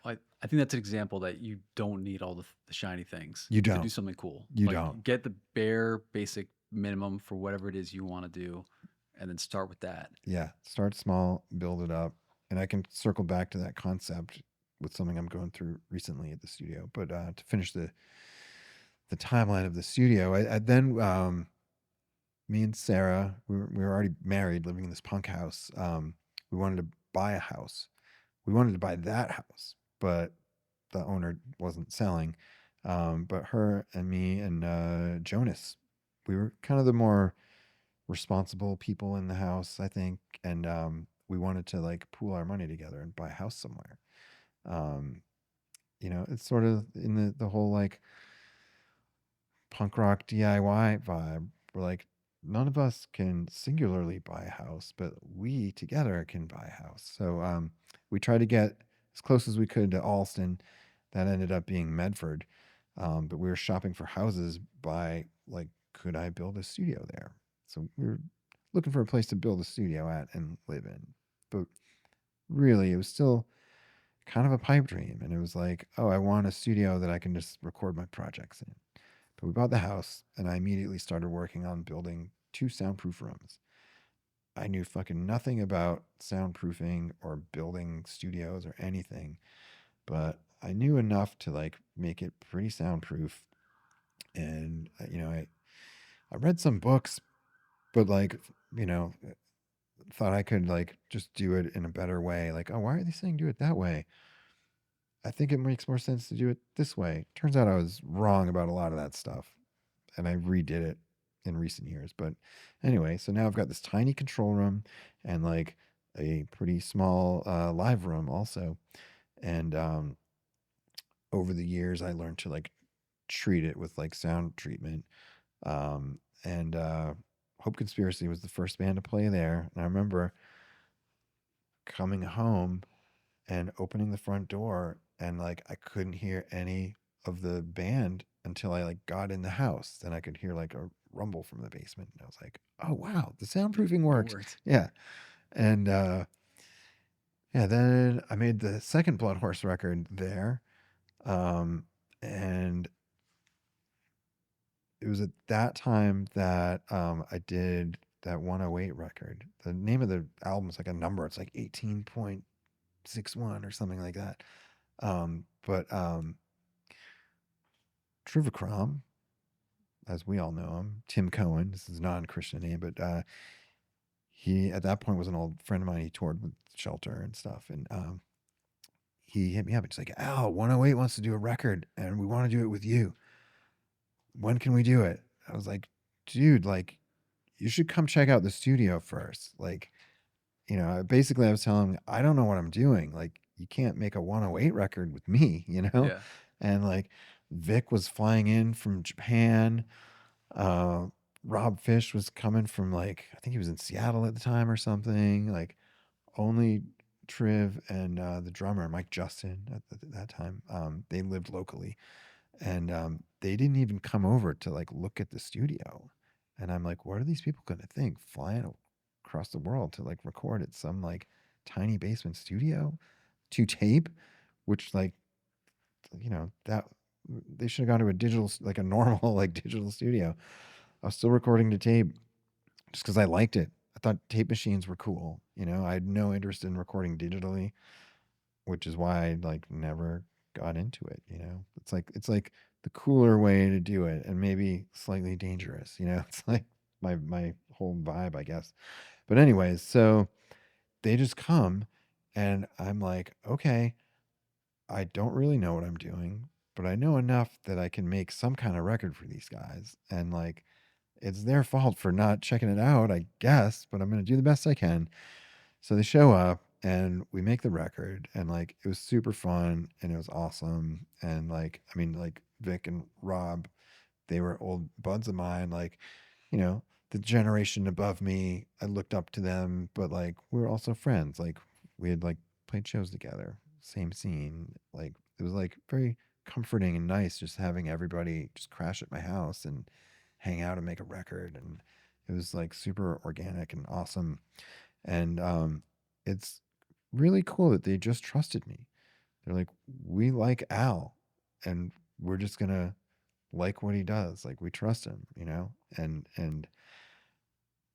I think that's an example that you don't need all the shiny things You to don't. do something cool. You Like don't. get the bare basic minimum for whatever it is you want to do, and then start with that. Yeah. Start small, build it up. And I can circle back to that concept with something I'm going through recently at the studio. But to finish the timeline of the studio, I then me and Sarah, we were already married, living in this punk house. We wanted to buy a house. We wanted to buy that house, but the owner wasn't selling. But her and me and Jonas, we were kind of the more responsible people in the house, I think. And we wanted to like pool our money together and buy a house somewhere. It's sort of in the whole like punk rock DIY vibe. We're like, none of us can singularly buy a house, but we together can buy a house. So we tried to get as close as we could to Alston. That ended up being Medford. But we were shopping for houses by like, could I build a studio there? So we were looking for a place to build a studio at and live in. But really, it was still kind of a pipe dream. And it was like, oh, I want a studio that I can just record my projects in. But we bought the house, and I immediately started working on building 2 soundproof rooms. I knew fucking nothing about soundproofing or building studios or anything, but I knew enough to like make it pretty soundproof. And I read some books, but like thought I could like just do it in a better way. Like, oh, why are they saying do it that way? I think it makes more sense to do it this way. Turns out I was wrong about a lot of that stuff, and I redid it in recent years. But anyway, so now I've got this tiny control room and like a pretty small live room also. And over the years, I learned to like treat it with like sound treatment. And Hope Conspiracy was the first band to play there. And I remember coming home and opening the front door, and like I couldn't hear any of the band until I like got in the house. Then I could hear like a rumble from the basement, and I was like, oh wow, the soundproofing worked. Yeah. And yeah, then I made the second Blood Horse record there. And it was at that time that I did that 108 record. The name of the album is like a number. It's like 18.61 or something like that. But Trivacrom, as we all know him, Tim Cohen, this is not a Christian name, but he at that point was an old friend of mine. He toured with Shelter and stuff. And he hit me up. He's like, Al, 108 wants to do a record and we want to do it with you. When can we do it? I was like, dude, like, you should come check out the studio first. Like, basically I was telling him, I don't know what I'm doing. Like, you can't make a 108 record with me, Yeah. And like, Vic was flying in from Japan. Rob Fish was coming from, like, I think he was in Seattle at the time or something. Like, only Triv and the drummer, Mike Justin, at that time, they lived locally. And they didn't even come over to like look at the studio. And I'm like, what are these people going to think flying across the world to like record at some like tiny basement studio to tape, which like, that they should have gone to a digital, like a normal, like digital studio. I was still recording to tape just because I liked it. I thought tape machines were cool. I had no interest in recording digitally, which is why I like never got into it. It's like the cooler way to do it, and maybe slightly dangerous. It's like my whole vibe, I guess. But anyways, so they just come, and I'm like, okay, I don't really know what I'm doing, but I know enough that I can make some kind of record for these guys, and like, it's their fault for not checking it out, I guess, but I'm gonna do the best I can. So they show up and we make the record, and like it was super fun and it was awesome. And like, I mean, like Vic and Rob, they were old buds of mine, like, you know, the generation above me. I looked up to them, but like we were also friends. Like we had like played shows together, same scene. Like it was like very comforting and nice just having everybody just crash at my house and hang out and make a record. And it was like super organic and awesome. And it's really cool that they just trusted me. They're like, we like Al, and we're just gonna like what he does. Like we trust him, and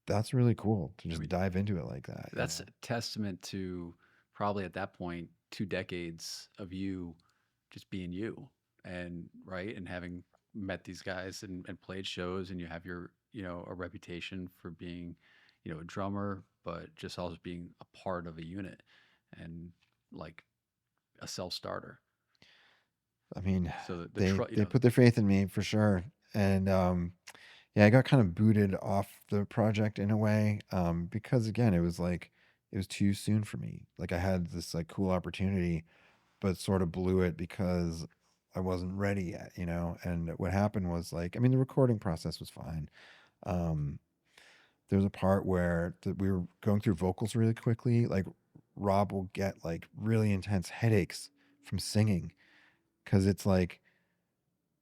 that's really cool to I just mean, dive into it like that. that's a testament to probably at that point 2 decades of you just being you, and right, and having met these guys and played shows, and you have your a reputation for being a drummer, but just also being a part of a unit and like a self-starter. I mean, So the they they put their faith in me for sure, and yeah, I got kind of booted off the project in a way, because again, it was like it was too soon for me. Like I had this like cool opportunity, but sort of blew it because I wasn't ready yet. And what happened was like, I mean, the recording process was fine. Um, there was a part where we were going through vocals really quickly. Like Rob will get like really intense headaches from singing because it's like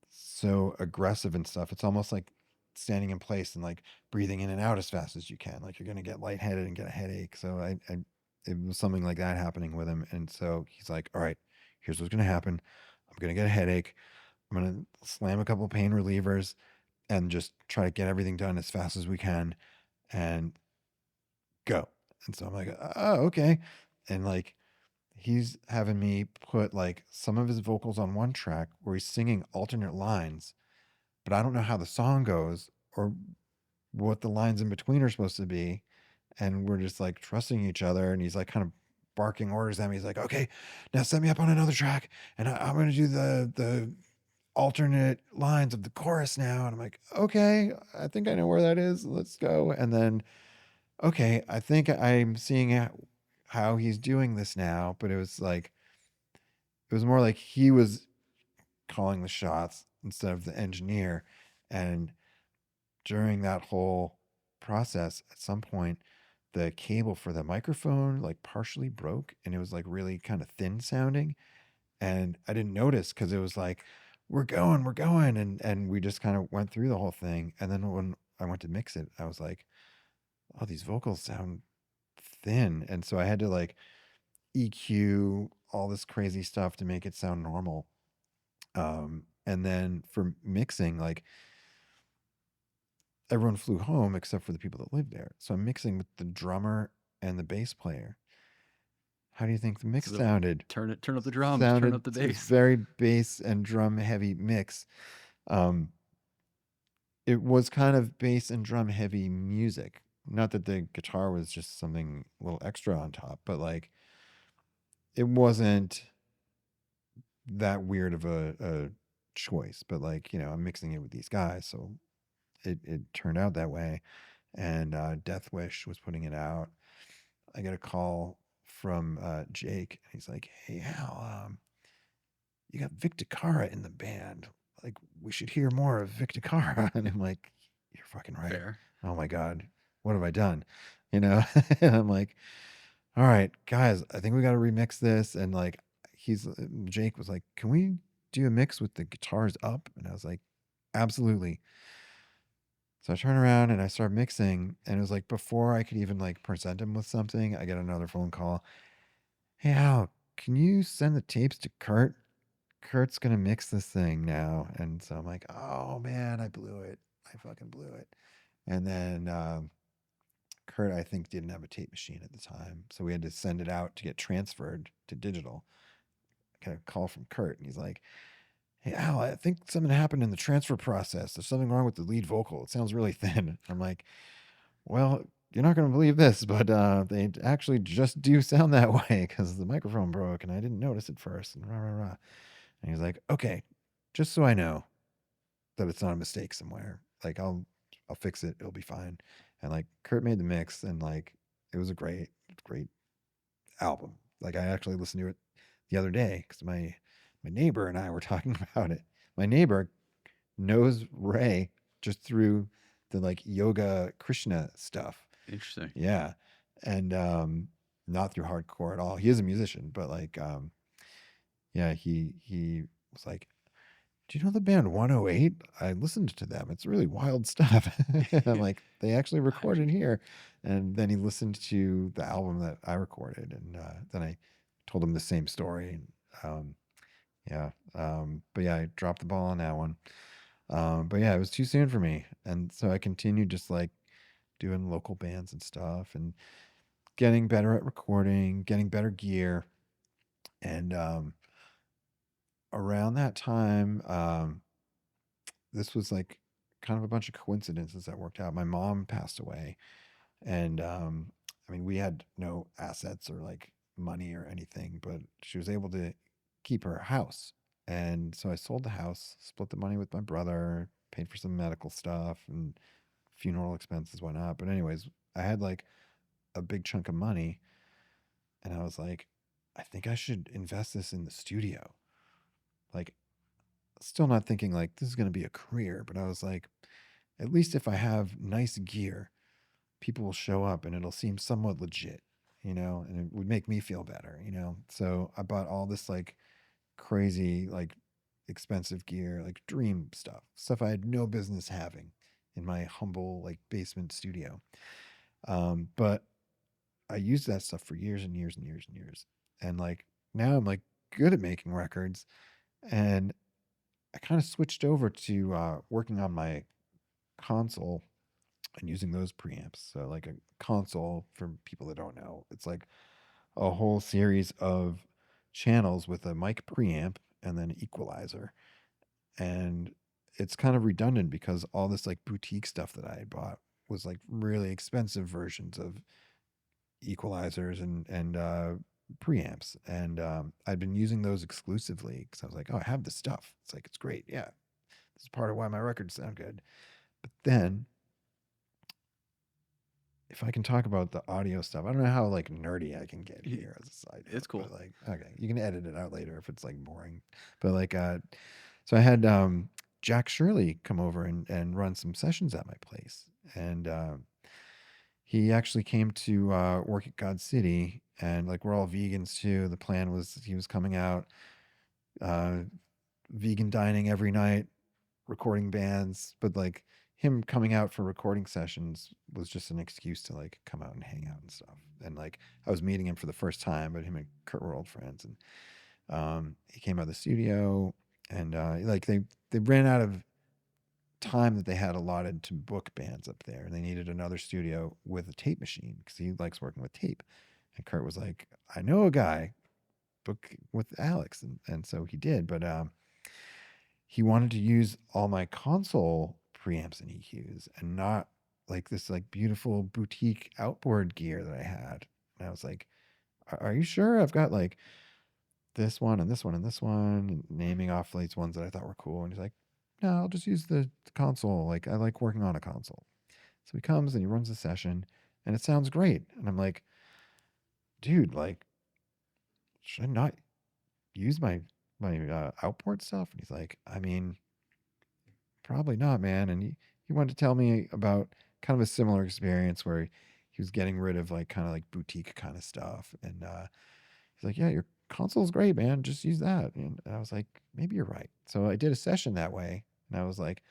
so aggressive and stuff. It's almost like standing in place and like breathing in and out as fast as you can. Like you're gonna get lightheaded and get a headache. So it was something like that happening with him. And so he's like, all right, here's what's gonna happen. I'm gonna get a headache. I'm gonna slam a couple pain relievers and just try to get everything done as fast as we can and go. And so I'm like, oh, okay. And like he's having me put like some of his vocals on one track where he's singing alternate lines, but I don't know how the song goes or what the lines in between are supposed to be. And we're just like trusting each other. And he's like kind of barking orders at me. He's like, okay, now set me up on another track. And I'm going to do the alternate lines of the chorus now. And I'm like, okay, I think I know where that is. Let's go. And then, okay, I think I'm seeing how he's doing this now. But it was more like he was calling the shots instead of the engineer. And during that whole process, at some point, the cable for the microphone like partially broke and it was like really kind of thin sounding. And I didn't notice because it was like, we're going. And we just kind of went through the whole thing. And then when I went to mix it, I was like, oh, these vocals sound thin. And so I had to like EQ all this crazy stuff to make it sound normal. And then for mixing, like everyone flew home except for the people that lived there. So I'm mixing with the drummer and the bass player. How do you think the mix So sounded? turn up the drums, turn Sounded up the it was bass. very bass and drum heavy mix. It was kind of bass and drum heavy music. Not that the guitar was just something a little extra on top, but like it wasn't that weird of a choice. But like, you know, I'm mixing it with these guys, so it turned out that way. And Death Wish was putting it out. I get a call from Jake, and he's like, "Hey Al, you got Vic DeCara in the band. Like, we should hear more of Vic DeCara." And I'm like, "You're fucking right. Fair. Oh my God, what have I done?" You know? And I'm like, "All right, guys, I think we got to remix this." And like, Jake was like, "Can we do a mix with the guitars up?" And I was like, "Absolutely." So I turn around and I start mixing, and it was like before I could even like present him with something, I get another phone call. "Hey Al, can you send the tapes to Kurt? Kurt's gonna mix this thing now." And so I'm like, "Oh man, I blew it. I fucking blew it." And then Kurt, I think, didn't have a tape machine at the time, so we had to send it out to get transferred to digital. I got a call from Kurt, and he's like, "Hey Al, I think something happened in the transfer process. There's something wrong with the lead vocal. It sounds really thin." I'm like, "Well, you're not going to believe this, but they actually just do sound that way because the microphone broke and I didn't notice it first." And rah, rah, rah. And he's like, "Okay, just so I know that it's not a mistake somewhere, like I'll fix it. It'll be fine." And like Kurt made the mix, and like it was a great album. Like I actually listened to it the other day because my neighbor and I were talking about it. My neighbor knows Ray just through the like yoga Krishna stuff. Interesting. Yeah. And not through hardcore at all. He is a musician, but like yeah, he was like, "Do you know the band 108? I listened to them. It's really wild stuff." And I'm like, "They actually recorded here." And then he listened to the album that I recorded, and then I told him the same story. Yeah. But yeah, I dropped the ball on that one. But yeah, it was too soon for me. And so I continued just like doing local bands and stuff and getting better at recording, getting better gear. And around that time, this was like kind of a bunch of coincidences that worked out. My mom passed away, and I mean, we had no assets or like money or anything, but she was able to keep her house. And so I sold the house, split the money with my brother, paid for some medical stuff, and funeral expenses went up. But anyways, I had like a big chunk of money, and I was like, I think I should invest this in the studio. Like, still not thinking like this is going to be a career, but I was like, at least if I have nice gear, people will show up and it'll seem somewhat legit, you know, and it would make me feel better, you know. So I bought all this like crazy, like expensive gear, like dream stuff I had no business having in my humble like basement studio. But I used that stuff for years and years and years and years. And like now I'm like good at making records, and I kind of switched over to working on my console and using those preamps. So like a console, for people that don't know, it's like a whole series of channels with a mic preamp and then equalizer. And it's kind of redundant because all this like boutique stuff that I had bought was like really expensive versions of equalizers and preamps. And I'd been using those exclusively because I was like, "Oh, I have this stuff. It's like, it's great. Yeah. This is part of why my records sound good." But then, if I can talk about the audio stuff, I don't know how like nerdy I can get here as a side note. It's cool. But like, okay, you can edit it out later if it's like boring. But like, so I had Jack Shirley come over and run some sessions at my place, and he actually came to work at God City, and like we're all vegans too. The plan was he was coming out, uh, vegan dining every night, recording bands, but like him coming out for recording sessions was just an excuse to like come out and hang out and stuff. And like I was meeting him for the first time, but him and Kurt were old friends, and he came out of the studio. And like they ran out of time that they had allotted to book bands up there. And they needed another studio with a tape machine because he likes working with tape. And Kurt was like, I know a guy, book with Alex. And so he did. But he wanted to use all my console preamps and EQs and not like this like beautiful boutique outboard gear that I had. And I was like, are you sure? I've got like this one and this one and this one, and naming off these ones that I thought were cool. And he's like, no, I'll just use the console. Like I like working on a console. So he comes and he runs the session and it sounds great. And I'm like, dude, like, should I not use my outboard stuff? And he's like, I mean, probably not, man. And he wanted to tell me about kind of a similar experience where he was getting rid of like kind of like boutique kind of stuff. And he's like, yeah, your console's great, man. Just use that. And I was like, maybe you're right. So I did a session that way. And I was like,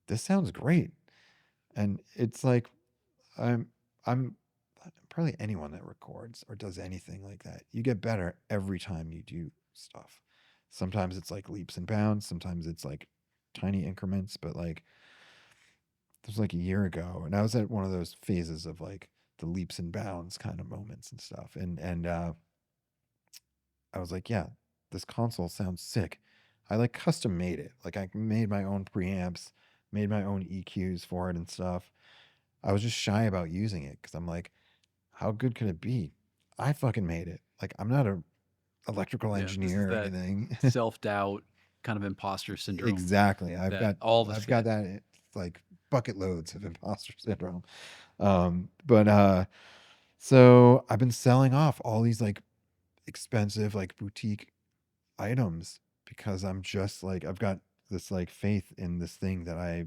this sounds great. And it's like, I'm probably anyone that records or does anything like that. You get better every time you do stuff. Sometimes it's like leaps and bounds. Sometimes it's like tiny increments. But like, it was like a year ago, and I was at one of those phases of like the leaps and bounds kind of moments and stuff. And I was like, yeah, this console sounds sick. I like custom made it. Like I made my own preamps, made my own EQs for it and stuff. I was just shy about using it because I'm like, how good could it be? I fucking made it. Like I'm not a electrical Yeah, this is engineer or that anything. self-doubt kind of imposter syndrome Exactly. that all of us I've got get. that. It's like bucket loads of imposter syndrome. But so I've been selling off all these like expensive like boutique items because I'm just like I've got this like faith in this thing that I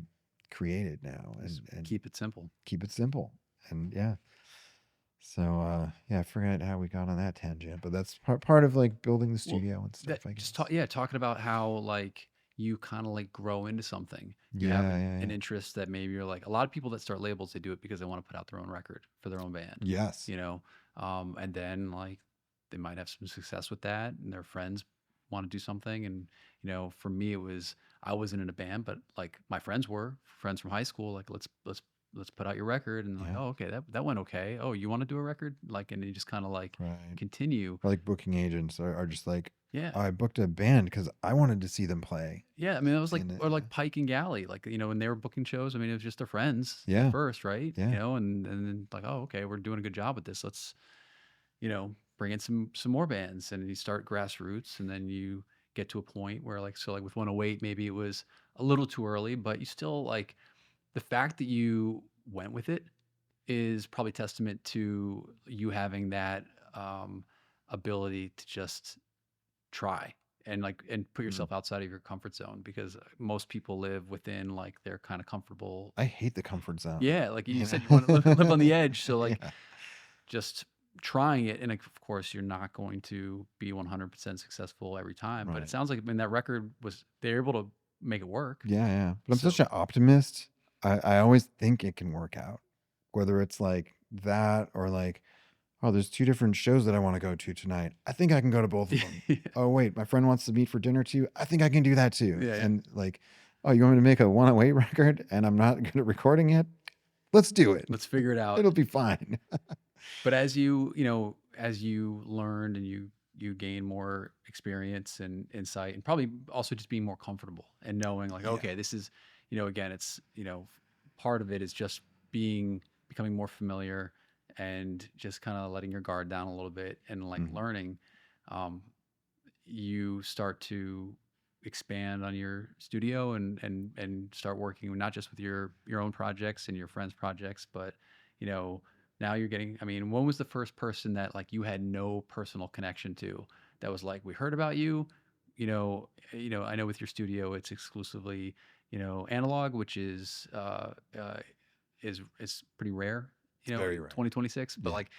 created now Just and keep it simple. keep it simple. And yeah. So yeah, I forget how we got on that tangent, but that's part of like building the Well, studio and stuff, that I just guess. talking about how like you kind of like grow into something. You have Yeah, yeah, an yeah. interest that maybe you're like a lot of people that start labels, they do it because they want to put out their own record for their own band, Yes. you know, and then like they might have some success with that, and their friends want to do something. And for me, it was I wasn't in a band, but like my friends were friends from high school. Like let's put out your record, and like, Yeah. oh, okay, that went okay. Oh, you want to do a record? Like, and you just kind of like Right. continue. Or like booking agents are just like, Yeah. oh, I booked a band because I wanted to see them play. Yeah, I mean, it was like, And or like Pike and Galley, like when they were booking shows. I mean, it was just their friends at yeah, first, right? yeah, And then like, oh, okay, we're doing a good job with this. Let's, bring in some more bands, and you start grassroots, and then you get to a point where like with 108, maybe it was a little too early, but you still like the fact that you went with it is probably testament to you having that ability to just try and put Mm. yourself outside of your comfort zone, because most people live within like their kind of comfortable. I hate the comfort zone. Yeah, like you You said, you know? want to live on the edge. So like Yeah. just trying it, and like, of course you're not going to be 100% successful every time. But it Right. sounds like, I mean, that record was they're able to make it work. Yeah, yeah. But I'm So such an optimist. I always think it can work out. Whether it's like that or like, oh, there's two different shows that I want to go to tonight. I think I can go to both of them. yeah, Oh, wait, my friend wants to meet for dinner too. I think I can do that too. yeah. And like, oh, you want me to make a 108 record and I'm not good at recording it? Let's do it. Let's figure it out. It'll be fine. But as you learned and you gain more experience and insight, and probably also just being more comfortable and knowing like, Yeah. okay, this is, again, it's, part of it is just becoming more familiar and just kind of letting your guard down a little bit and like Mhm. learning. You start to expand on your studio and start working not just with your own projects and your friends' projects, but now you're getting. I mean, when was the first person that like you had no personal connection to that was like, we heard about you, I know with your studio it's exclusively analog, which is pretty rare, Very rare. 2026. But Yeah. like,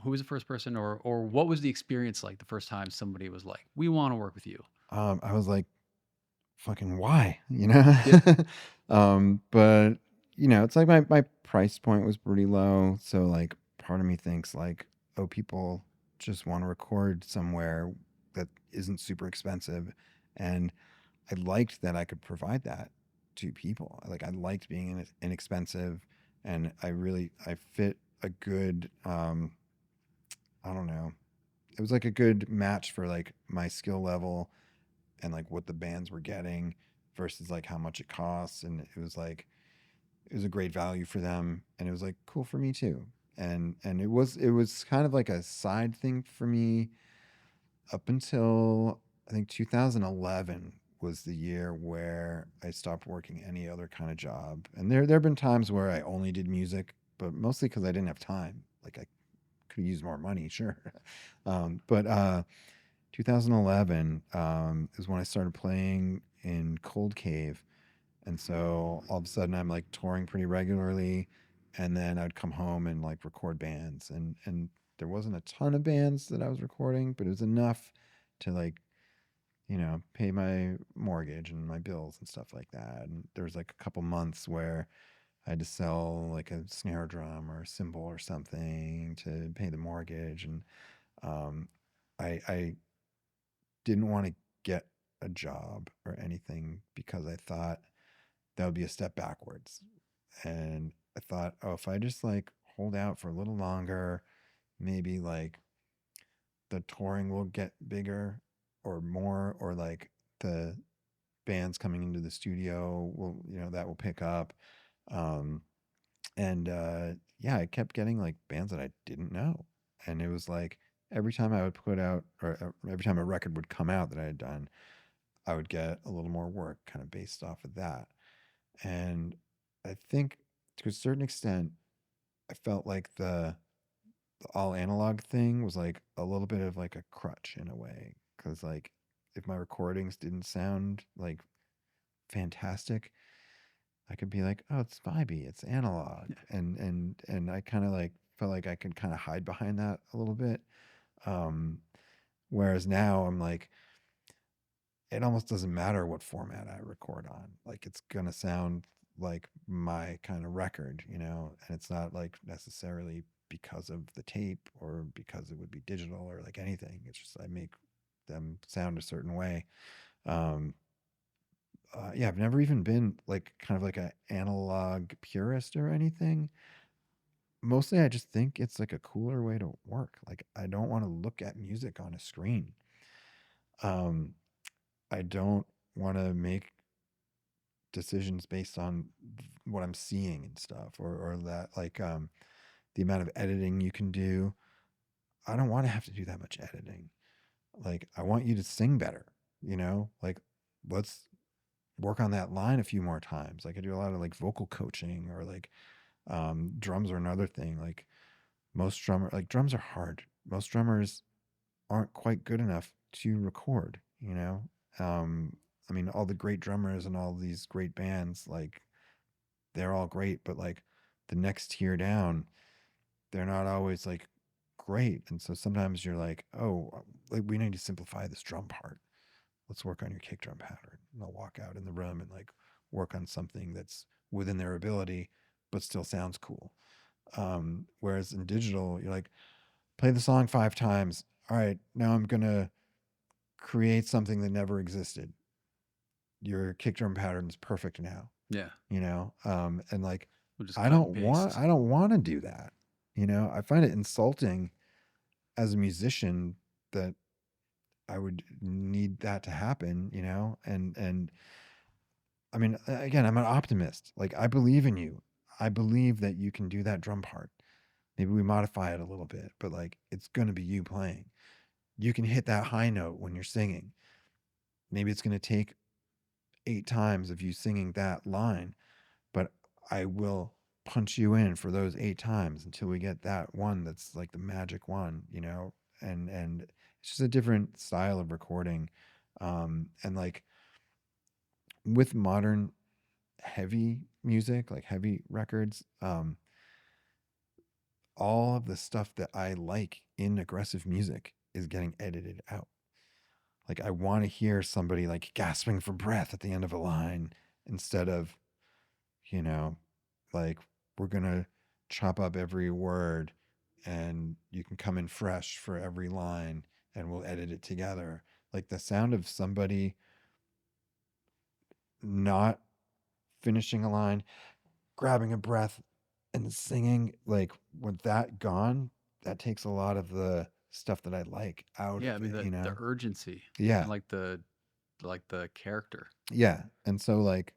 who was the first person, or what was the experience like the first time somebody was like, we want to work with you? I was like, fucking why? You know? Yeah. But it's like my price point was pretty low. So like part of me thinks like, oh, people just want to record somewhere that isn't super expensive And I liked that I could provide that to people. Like I liked being inexpensive, and I fit a good I don't know. It was like a good match for like my skill level and like what the bands were getting versus like how much it costs, and it was a great value for them, and it was like cool for me too. And it was kind of like a side thing for me up until I think 2011 was the year where I stopped working any other kind of job. And there have been times where I only did music, but mostly because I didn't have time. Like I could use more money, sure. But 2011 is when I started playing in Cold Cave, and so all of a sudden I'm like touring pretty regularly, and then I'd come home and like record bands, and there wasn't a ton of bands that I was recording, but it was enough to like, pay my mortgage and my bills and stuff like that. And there was like a couple months where I had to sell like a snare drum or a cymbal or something to pay the mortgage. And um, I didn't want to get a job or anything because I thought that would be a step backwards. And I thought, oh, if I just like hold out for a little longer, maybe like the touring will get bigger or more, or like the bands coming into the studio will, that will pick up. Um, and yeah, I kept getting like bands that I didn't know. And it was like every time I would put out, or every time a record would come out that I had done, I would get a little more work kind of based off of that. And I think to a certain extent, I felt like the all analog thing was like a little bit of like a crutch in a way. Cause like if my recordings didn't sound like fantastic, I could be like, oh, it's vibey, it's analog. Yeah. And I kind of like felt like I could kind of hide behind that a little bit. Um, Whereas now I'm like, it almost doesn't matter what format I record on. Like it's gonna sound like my kind of record, and it's not like necessarily because of the tape or because it would be digital or like anything. It's just I make them sound a certain way. Um, yeah, I've never even been like kind of like an analog purist or anything. Mostly, I just think it's like a cooler way to work. Like I don't want to look at music on a screen. Um, I don't want to make decisions based on what I'm seeing and stuff, or that like the amount of editing you can do. I don't want to have to do that much editing. Like I want you to sing better, Like let's work on that line a few more times. Like I do a lot of like vocal coaching, or like drums are another thing. Like drums are hard. Most drummers aren't quite good enough to record, I mean, all the great drummers and all these great bands, like they're all great, but like the next tier down, they're not always like great. And so sometimes you're like, oh, like we need to simplify this drum part. Let's work on your kick drum pattern. And they'll walk out in the room and like work on something that's within their ability, but still sounds cool. Whereas in digital, you're like, play the song 5 times. All right, now I'm gonna create something that never existed. Your kick drum pattern is perfect now. Yeah. And like We'll just cut and paste. I don't want to do that. I find it insulting as a musician that I would need that to happen, and I mean, again, I'm an optimist. Like I believe in you. I believe that you can do that drum part. Maybe we modify it a little bit, but like it's going to be you playing. You can hit that high note when you're singing. Maybe it's going to take 8 times of you singing that line, but I will punch you in for those 8 times until we get that one that's like the magic one, and it's just a different style of recording. And like with modern heavy music, like heavy records, all of the stuff that I like in aggressive music is getting edited out. Like I want to hear somebody like gasping for breath at the end of a line instead of, you know, like we're going to chop up every word and you can come in fresh for every line and we'll edit it together. Like the sound of somebody not finishing a line, grabbing a breath and singing, like with that gone, that takes a lot of the stuff that I like out Yeah, I of mean it, the urgency Yeah. and like the character. Yeah. And so like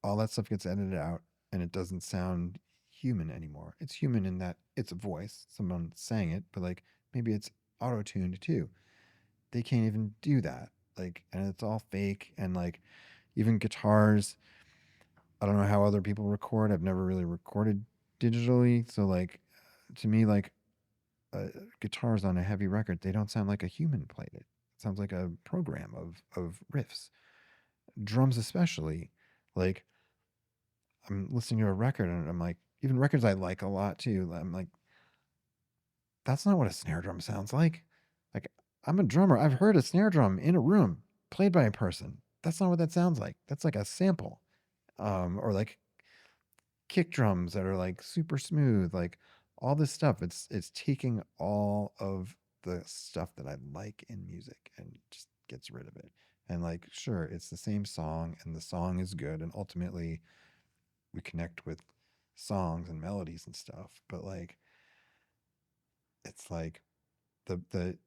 all that stuff gets edited out and it doesn't sound human anymore. It's human in that it's a voice, someone saying it, but like maybe it's auto-tuned too. They can't even do that. Like, and it's all fake. And like even guitars, I don't know how other people record. I've never really recorded digitally. So like to me, like guitars on a heavy record, they don't sound like a human played it. It sounds like a program of riffs. Drums especially, like I'm listening to a record and I'm like, even records I like a lot too. I'm like, that's not what a snare drum sounds like. Like I'm a drummer. I've heard a snare drum in a room played by a person. That's not what that sounds like. That's like a sample. Or like kick drums that are like super smooth, like all this stuff. It's taking all of the stuff that I like in music and just gets rid of it. And like, sure, it's the same song and the song is good. And ultimately we connect with songs and melodies and stuff. But like, it's like the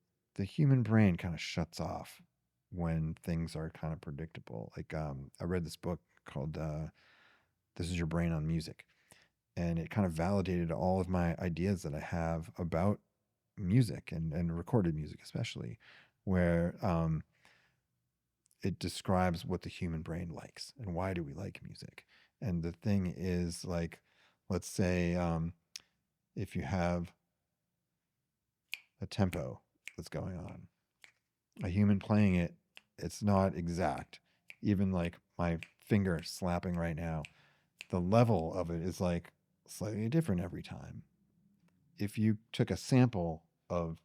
human brain kind of shuts off when things are kind of predictable. Like, I read this book called, This Is Your Brain on Music, and it kind of validated all of my ideas that I have about music and recorded music, especially, where it describes what the human brain likes and why do we like music. And the thing is, like, let's say if you have a tempo that's going on, a human playing it, it's not exact. Even like my finger slapping right now, the level of it is like slightly different every time. If you took a sample of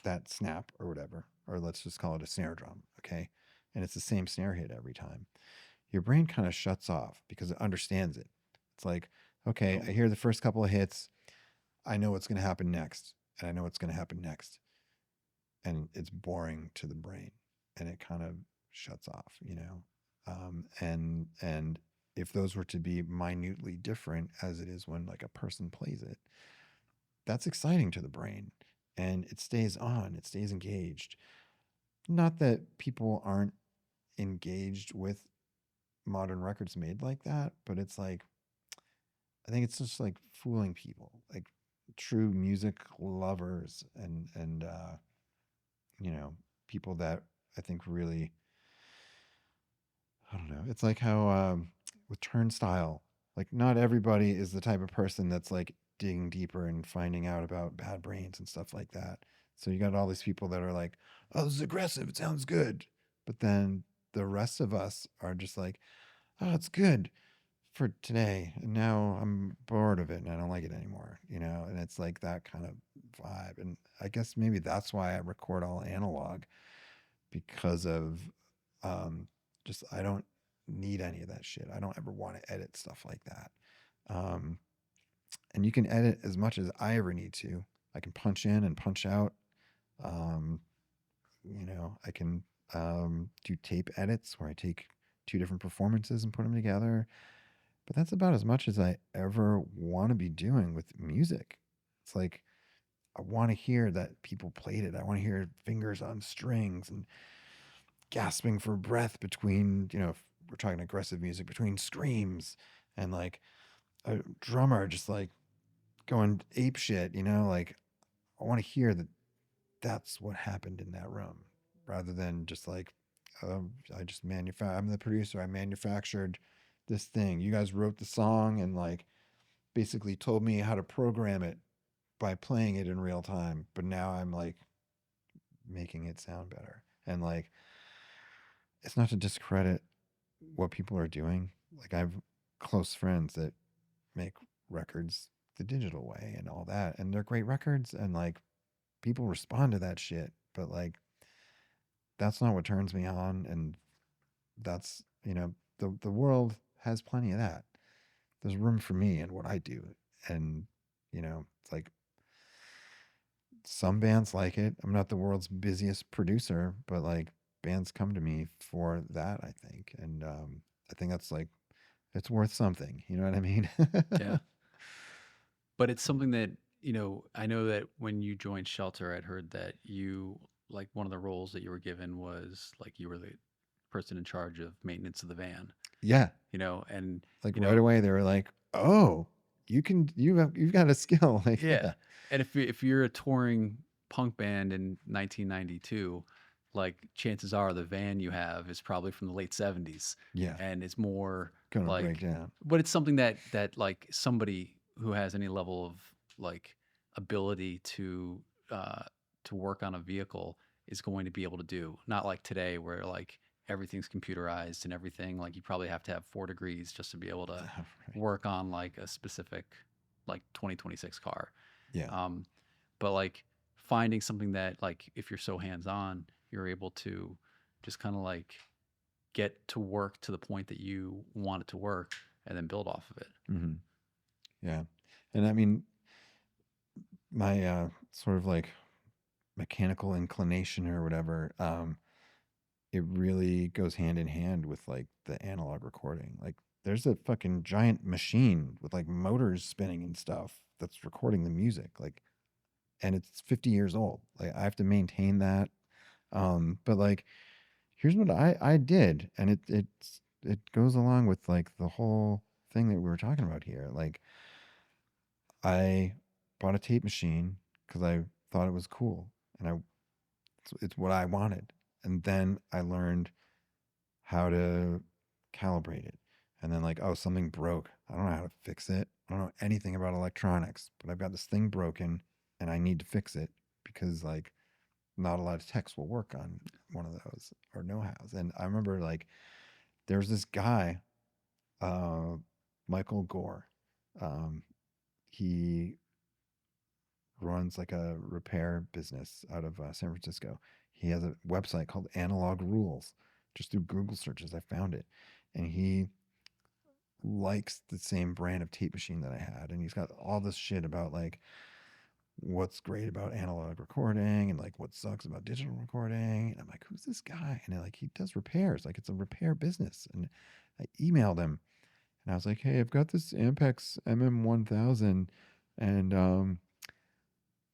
that snap or whatever, or let's just call it a snare drum, okay, and it's the same snare hit every time, your brain kind of shuts off because it understands it. It's like, okay, I hear the first couple of hits, I know what's going to happen next, and I know what's going to happen next, and it's boring to the brain, and it kind of shuts off. And if those were to be minutely different as it is when like a person plays it, that's exciting to the brain and it stays on, it stays engaged. Not that people aren't engaged with modern records made like that, but it's like, I think it's just like fooling people, like true music lovers and people that I think really, I don't know. It's like how with Turnstile, like not everybody is the type of person that's like digging deeper and finding out about Bad Brains and stuff like that. So you got all these people that are like, "Oh, this is aggressive. It sounds good," but then the rest of us are just like, "Oh, it's good for today, and now I'm bored of it and I don't like it anymore." And it's like that kind of vibe. And I guess maybe that's why I record all analog because of just I don't need any of that shit. I don't ever want to edit stuff like that. Um, and you can edit as much as I ever need to. I can punch in and punch out. Um, I can do tape edits where I take two different performances and put them together. But that's about as much as I ever want to be doing with music. It's like I want to hear that people played it. I want to hear fingers on strings and gasping for breath between, if we're talking aggressive music, between screams, and like a drummer just like going ape shit. Like I want to hear that that's what happened in that room rather than just like, I'm the producer. I manufactured this thing. You guys wrote the song and like basically told me how to program it by playing it in real time. But now I'm like making it sound better. And like, it's not to discredit what people are doing. Like I have close friends that make records the digital way and all that, and they're great records, and like people respond to that shit. But like that's not what turns me on, and that's the world has plenty of that. There's room for me and what I do, and it's like some bands like it. I'm not the world's busiest producer, but like bands come to me for that, I think. And I think that's like, it's worth something. You know what I mean? Yeah. But it's something that, I know that when you joined Shelter, I'd heard that you, like, one of the roles that you were given was like you were the person in charge of maintenance of the van, Yeah. and, Like you right know, away they were like, "Oh, you've got a skill." Like, yeah. yeah. And if you're a touring punk band in 1992, like chances are the van you have is probably from the late 70s, Yeah. and it's more Gonna break like, down. but it's something that like somebody who has any level of like ability uh to work on a vehicle is going to be able to do. Not like today where like everything's computerized and everything, like you probably have to have 4 degrees just to be able to Right. work on like a specific like 2026 car. Yeah. um, but like finding something that like if you're so hands on, you're able to just kind of like get to work to the point that you want it to work and then build off of it. Hmm. Yeah. And I mean, my sort of like mechanical inclination or whatever, it really goes hand in hand with like the analog recording. Like there's a fucking giant machine with like motors spinning and stuff that's recording the music. Like, and it's 50 years old. Like I have to maintain that. But like here's what I did, and it goes along with like the whole thing that we were talking about here. Like I bought a tape machine because I thought it was cool, and it's what I wanted. And then I learned how to calibrate it. And then like, oh, something broke. I don't know how to fix it. I don't know anything about electronics, but I've got this thing broken and I need to fix it because like not a lot of techs will work on one of those or know hows. And I remember like there's this guy, uh, Michael Gore. Um, he runs like a repair business out of San Francisco. He has a website called Analog Rules. Just through Google searches, I found it. And he likes the same brand of tape machine that I had. And he's got all this shit about like what's great about analog recording and like what sucks about digital recording. And I'm like, who's this guy? And like he does repairs, like it's a repair business. And I emailed him and I was like, hey, I've got this Ampex MM1000 and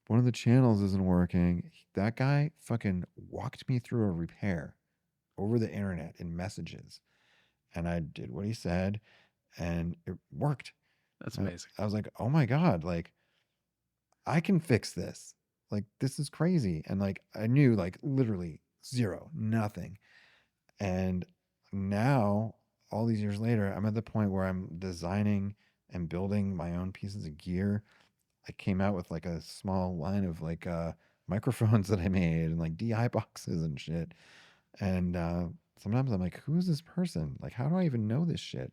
one of the channels isn't working. That guy fucking walked me through a repair over the internet in messages. And I did what he said and it worked. That's amazing. I was like, oh my God, like I can fix this. Like this is crazy. And like I knew like literally zero, nothing. And now all these years later, I'm at the point where I'm designing and building my own pieces of gear. I came out with like a small line of like microphones that I made and like DI boxes and shit. And sometimes I'm like, who is this person? Like, how do I even know this shit?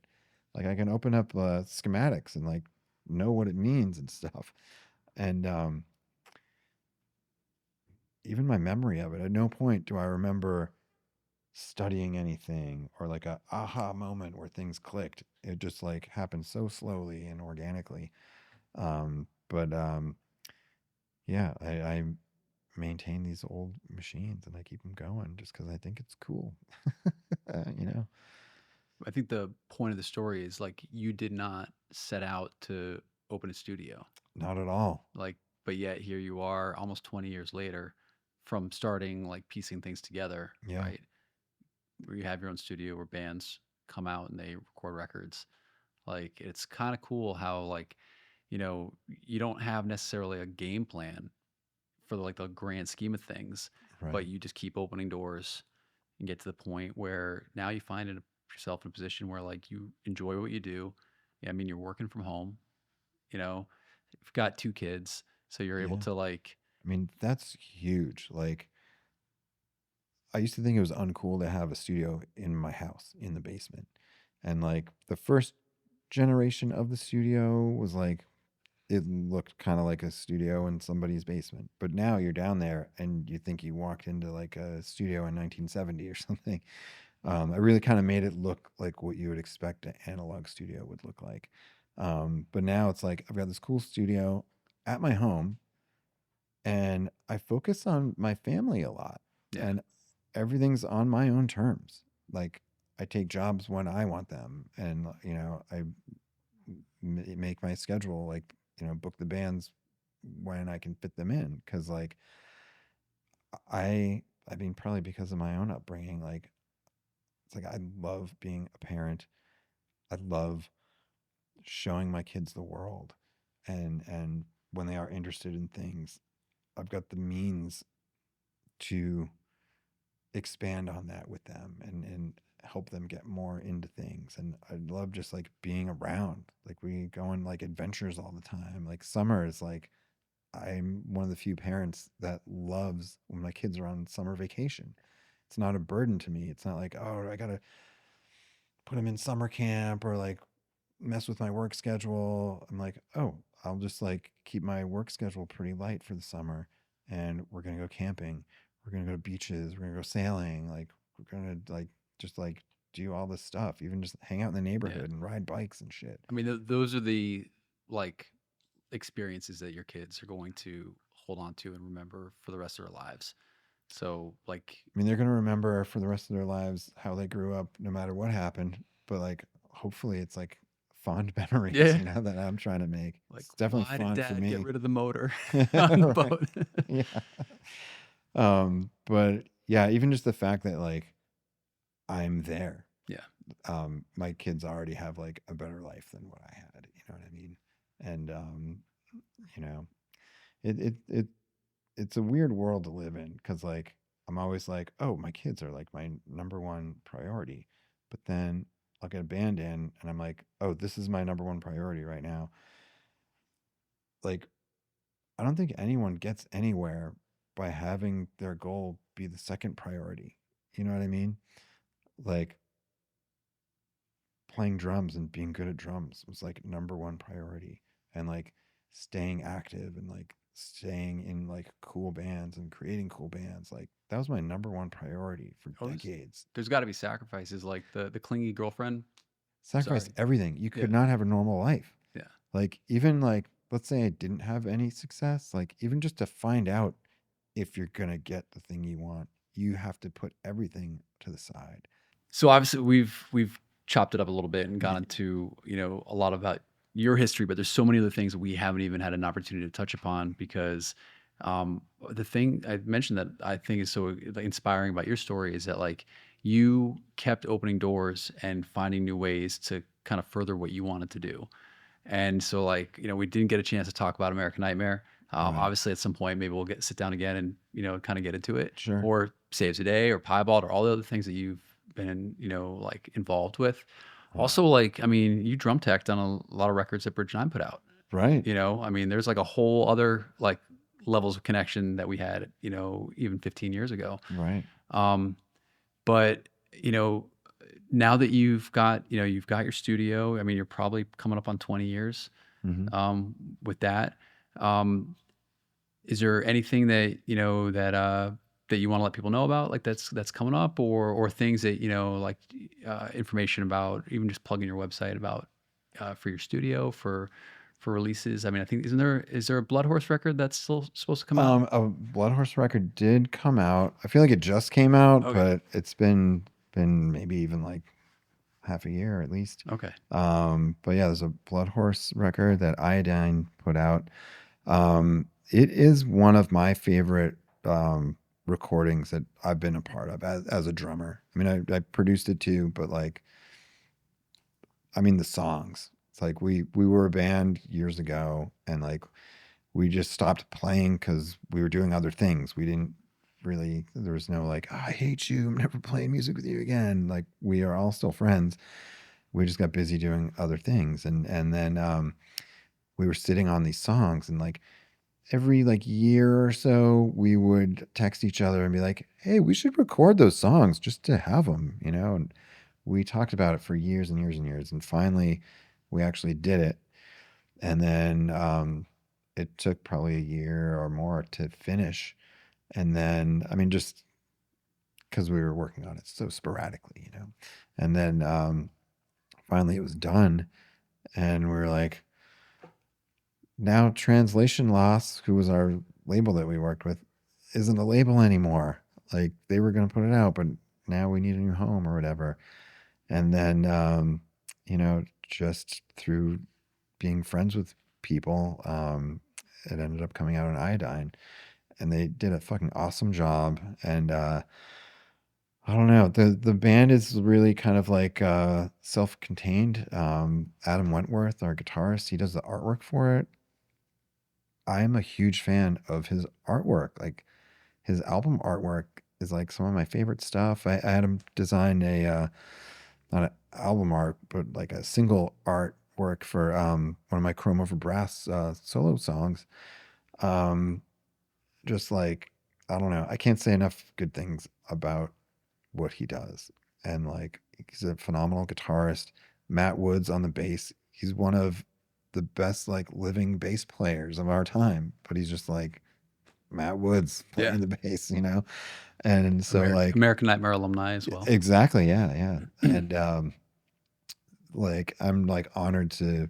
Like, I can open up schematics and like know what it means and stuff. And even my memory of it, at no point do I remember studying anything or like a aha moment where things clicked. It just like happened so slowly and organically. But yeah, I maintain these old machines and I keep them going just because I think it's cool. You know? I think the point of the story is like you did not set out to open a studio. Not at all. Like, but yet here you are almost 20 years later from starting like piecing things together, Yeah. right? Where you have your own studio where bands come out and they record records. Like it's kind of cool how like, you don't have necessarily a game plan for like the grand scheme of things, Right. but you just keep opening doors and get to the point where now you find yourself in a position where like you enjoy what you do. Yeah, I mean, you're working from home, you've got 2 kids, so you're able Yeah. to like, I mean, that's huge. Like, I used to think it was uncool to have a studio in my house in the basement. And like the first generation of the studio was like, it looked kind of like a studio in somebody's basement. But now you're down there and you think you walked into like a studio in 1970 or something. I really kind of made it look like what you would expect an analog studio would look like. But now it's like I've got this cool studio at my home and I focus on my family a lot yeah, and everything's on my own terms. Like I take jobs when I want them, and I make my schedule, like book the bands when I can fit them in, because like I mean, probably because of my own upbringing, like it's like I love being a parent. I love showing my kids the world, and when they are interested in things, I've got the means to expand on that with them, and help them get more into things. And I love just like being around. Like we go on like adventures all the time. Like summer is like, I'm one of the few parents that loves when my kids are on summer vacation. It's not a burden to me. It's not like, oh, I gotta put them in summer camp or like mess with my work schedule. I'm like, oh, I'll just like keep my work schedule pretty light for the summer, and we're gonna go camping. We're gonna go to beaches. We're gonna go sailing. Like we're gonna like just like do all this stuff. Even just hang out in the Yeah. neighborhood and ride bikes and shit. I mean, those are the like experiences that your kids are going to hold on to and remember for the rest of their lives. So like, I mean, they're gonna remember for the rest of their lives how they grew up, no matter what happened. But like, hopefully, it's like fond memories, yeah, that I'm trying to make. like It's definitely why did fun for Dad get me. rid of the motor on the Right. boat? Yeah. But yeah, even just the fact that like I'm there. Yeah. My kids already have like a better life than what I had. You know what I mean? And you know, it's a weird world to live in, because like I'm always like, oh, my kids are like my number one priority. But then I'll get a band in and I'm like, oh, this is my number one priority right now. Like, I don't think anyone gets anywhere by having their goal be the second priority. You know what I mean? Like, playing drums and being good at drums was like number one priority, and like staying active and like staying in like cool bands and creating cool bands, like that was my number one priority for Oh, decades. there's got to be sacrifices like the clingy girlfriend. Sacrifice Sorry. everything. You could Yeah. not have a normal life. Yeah. Like, even like, let's say I didn't have any success, like even just to find out if you're gonna get the thing you want, you have to put everything to the side. So obviously we've chopped it up a little bit and gone Yeah. into, a lot about your history, but there's so many other things that we haven't even had an opportunity to touch upon because the thing I mentioned that I think is so inspiring about your story is that like you kept opening doors and finding new ways to kind of further what you wanted to do. And so like, we didn't get a chance to talk about American Nightmare. Right. Obviously at some point, maybe we'll sit down again and, kind of get into it, Sure. or Saves a Day or Piebald or all the other things that you've been, like involved with. Right. Also, like, I mean, you drum teched on a lot of records that Bridge 9 put out. Right. I mean, there's like a whole other like levels of connection that we had, even 15 years ago. Right. But, now that you've got your studio, I mean, you're probably coming up on 20 years with that. Is there anything that, that you want to let people know about, like that's coming up, or things that, like information about, even just plugging your website about for your studio, for releases? I mean, I think, is there a Blood Horse record that's still supposed to come out? A Blood Horse record did come out. I feel like it just came out, Okay. but it's been maybe even like half a year at least. Okay. But yeah, there's a Blood Horse record that Iodine put out. It is one of my favorite recordings that I've been a part of as a drummer. I mean, I produced it too, but like, I mean, the songs. It's like we were a band years ago, and like we just stopped playing because we were doing other things. We didn't really. There was no like, oh, I hate you, I'm never playing music with you again. Like, we are all still friends. We just got busy doing other things, and then we were sitting on these songs, and like every like year or so we would text each other and be like, hey, we should record those songs just to have them, and we talked about it for years and years and years, and finally we actually did it. And then it took probably a year or more to finish. And then, I mean, just because we were working on it so sporadically, and then finally it was done, and we were like, now Translation Loss, who was our label that we worked with, isn't a label anymore. Like, they were going to put it out, but now we need a new home or whatever. And then, just through being friends with people, it ended up coming out on Iodine, and they did a fucking awesome job. And I don't know, the band is really kind of like self-contained. Adam Wentworth, our guitarist, he does the artwork for it. I am a huge fan of his artwork. Like his album artwork is like some of my favorite stuff. I had him design a not an album art, but like a single artwork for one of my Chrome Over Brass solo songs. Um, just like, I don't know, I can't say enough good things about what he does. And like, he's a phenomenal guitarist. Matt Woods on the bass. He's one of the best like living bass players of our time, but he's just like Matt Woods playing the bass, And so like American Nightmare alumni as well. exactly, yeah. And like I'm like honored to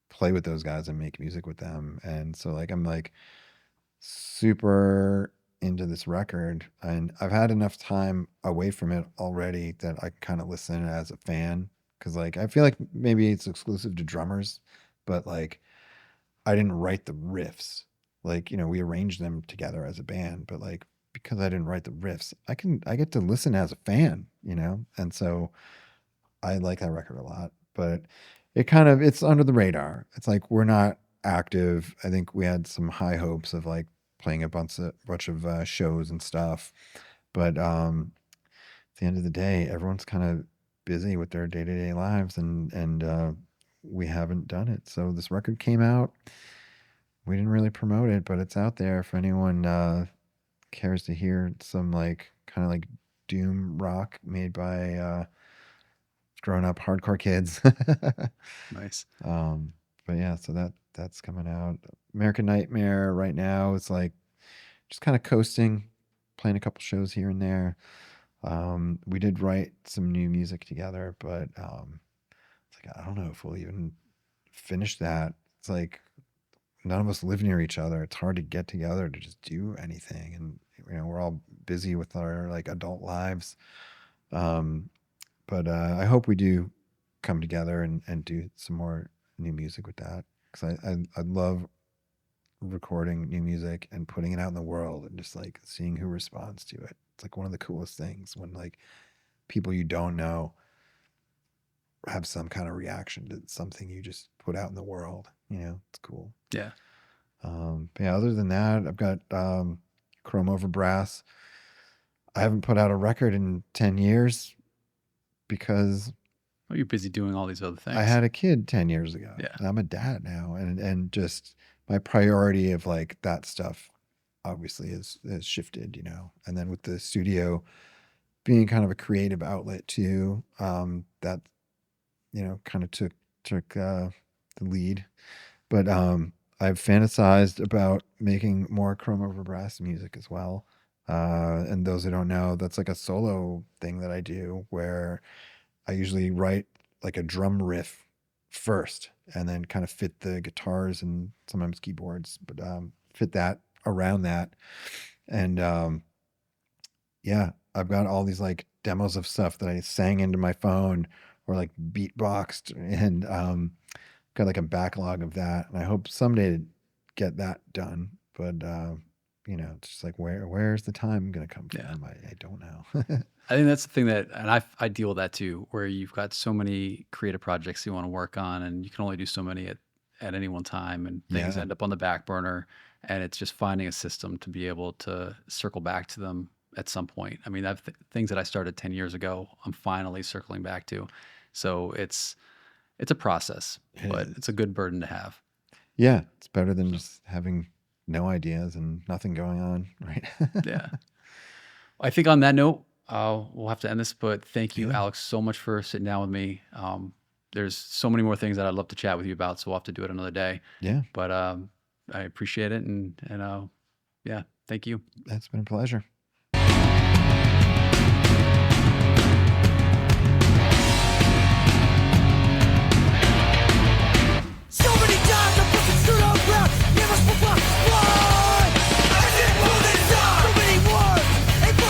play with those guys and make music with them. And so like I'm like super into this record, and I've had enough time away from it already that I kind of listen as a fan, because like I feel like maybe it's exclusive to drummers, but like I didn't write the riffs. Like, we arranged them together as a band, but like because I didn't write the riffs, I get to listen as a fan, And so I like that record a lot, but it's under the radar. It's like we're not active. I think we had some high hopes of like playing a bunch of shows and stuff, but at the end of the day, everyone's kind of busy with their day-to-day lives, and we haven't done it. So this record came out. We didn't really promote it, but it's out there if anyone cares to hear some like kind of like doom rock made by grown up hardcore kids. Nice. But yeah, so that's coming out. American Nightmare right now is like just kind of coasting, playing a couple shows here and there. We did write some new music together, but it's like I don't know if we'll even finish that. It's like none of us live near each other. It's hard to get together to just do anything, and we're all busy with our like adult lives. But I hope we do come together and do some more new music with that, because I love recording new music and putting it out in the world and just like seeing who responds to it. It's like one of the coolest things when like people you don't know have some kind of reaction to something you just put out in the world. It's cool. Yeah. But yeah, other than that, I've got Chrome Over Brass. I haven't put out a record in 10 years because you're busy doing all these other things. I had a kid 10 years ago. Yeah. And I'm a dad now. And just my priority of like that stuff obviously has shifted, And then with the studio being kind of a creative outlet too, that, kind of took the lead. But I've fantasized about making more Chrome Over Brass music as well. And those who don't know, that's like a solo thing that I do where I usually write like a drum riff first and then kind of fit the guitars and sometimes keyboards, but fit that around that. And yeah, I've got all these like demos of stuff that I sang into my phone or like beatboxed, and got like a backlog of that. And I hope someday to get that done. But it's just like where's the time gonna come from? Yeah. I don't know. I think that's the thing and I deal with that too, where you've got so many creative projects you want to work on, and you can only do so many at any one time, and things end up on the back burner, and it's just finding a system to be able to circle back to them at some point. I mean, I've things that I started 10 years ago, I'm finally circling back to. So it's a process, but it's a good burden to have. Yeah, it's better than just having no ideas and nothing going on, right? Yeah. I think on that note, we'll have to end this, but thank you, Alex, so much for sitting down with me. There's so many more things that I'd love to chat with you about, so we'll have to do it another day. Yeah. But I appreciate it, and yeah, thank you. That's been a pleasure.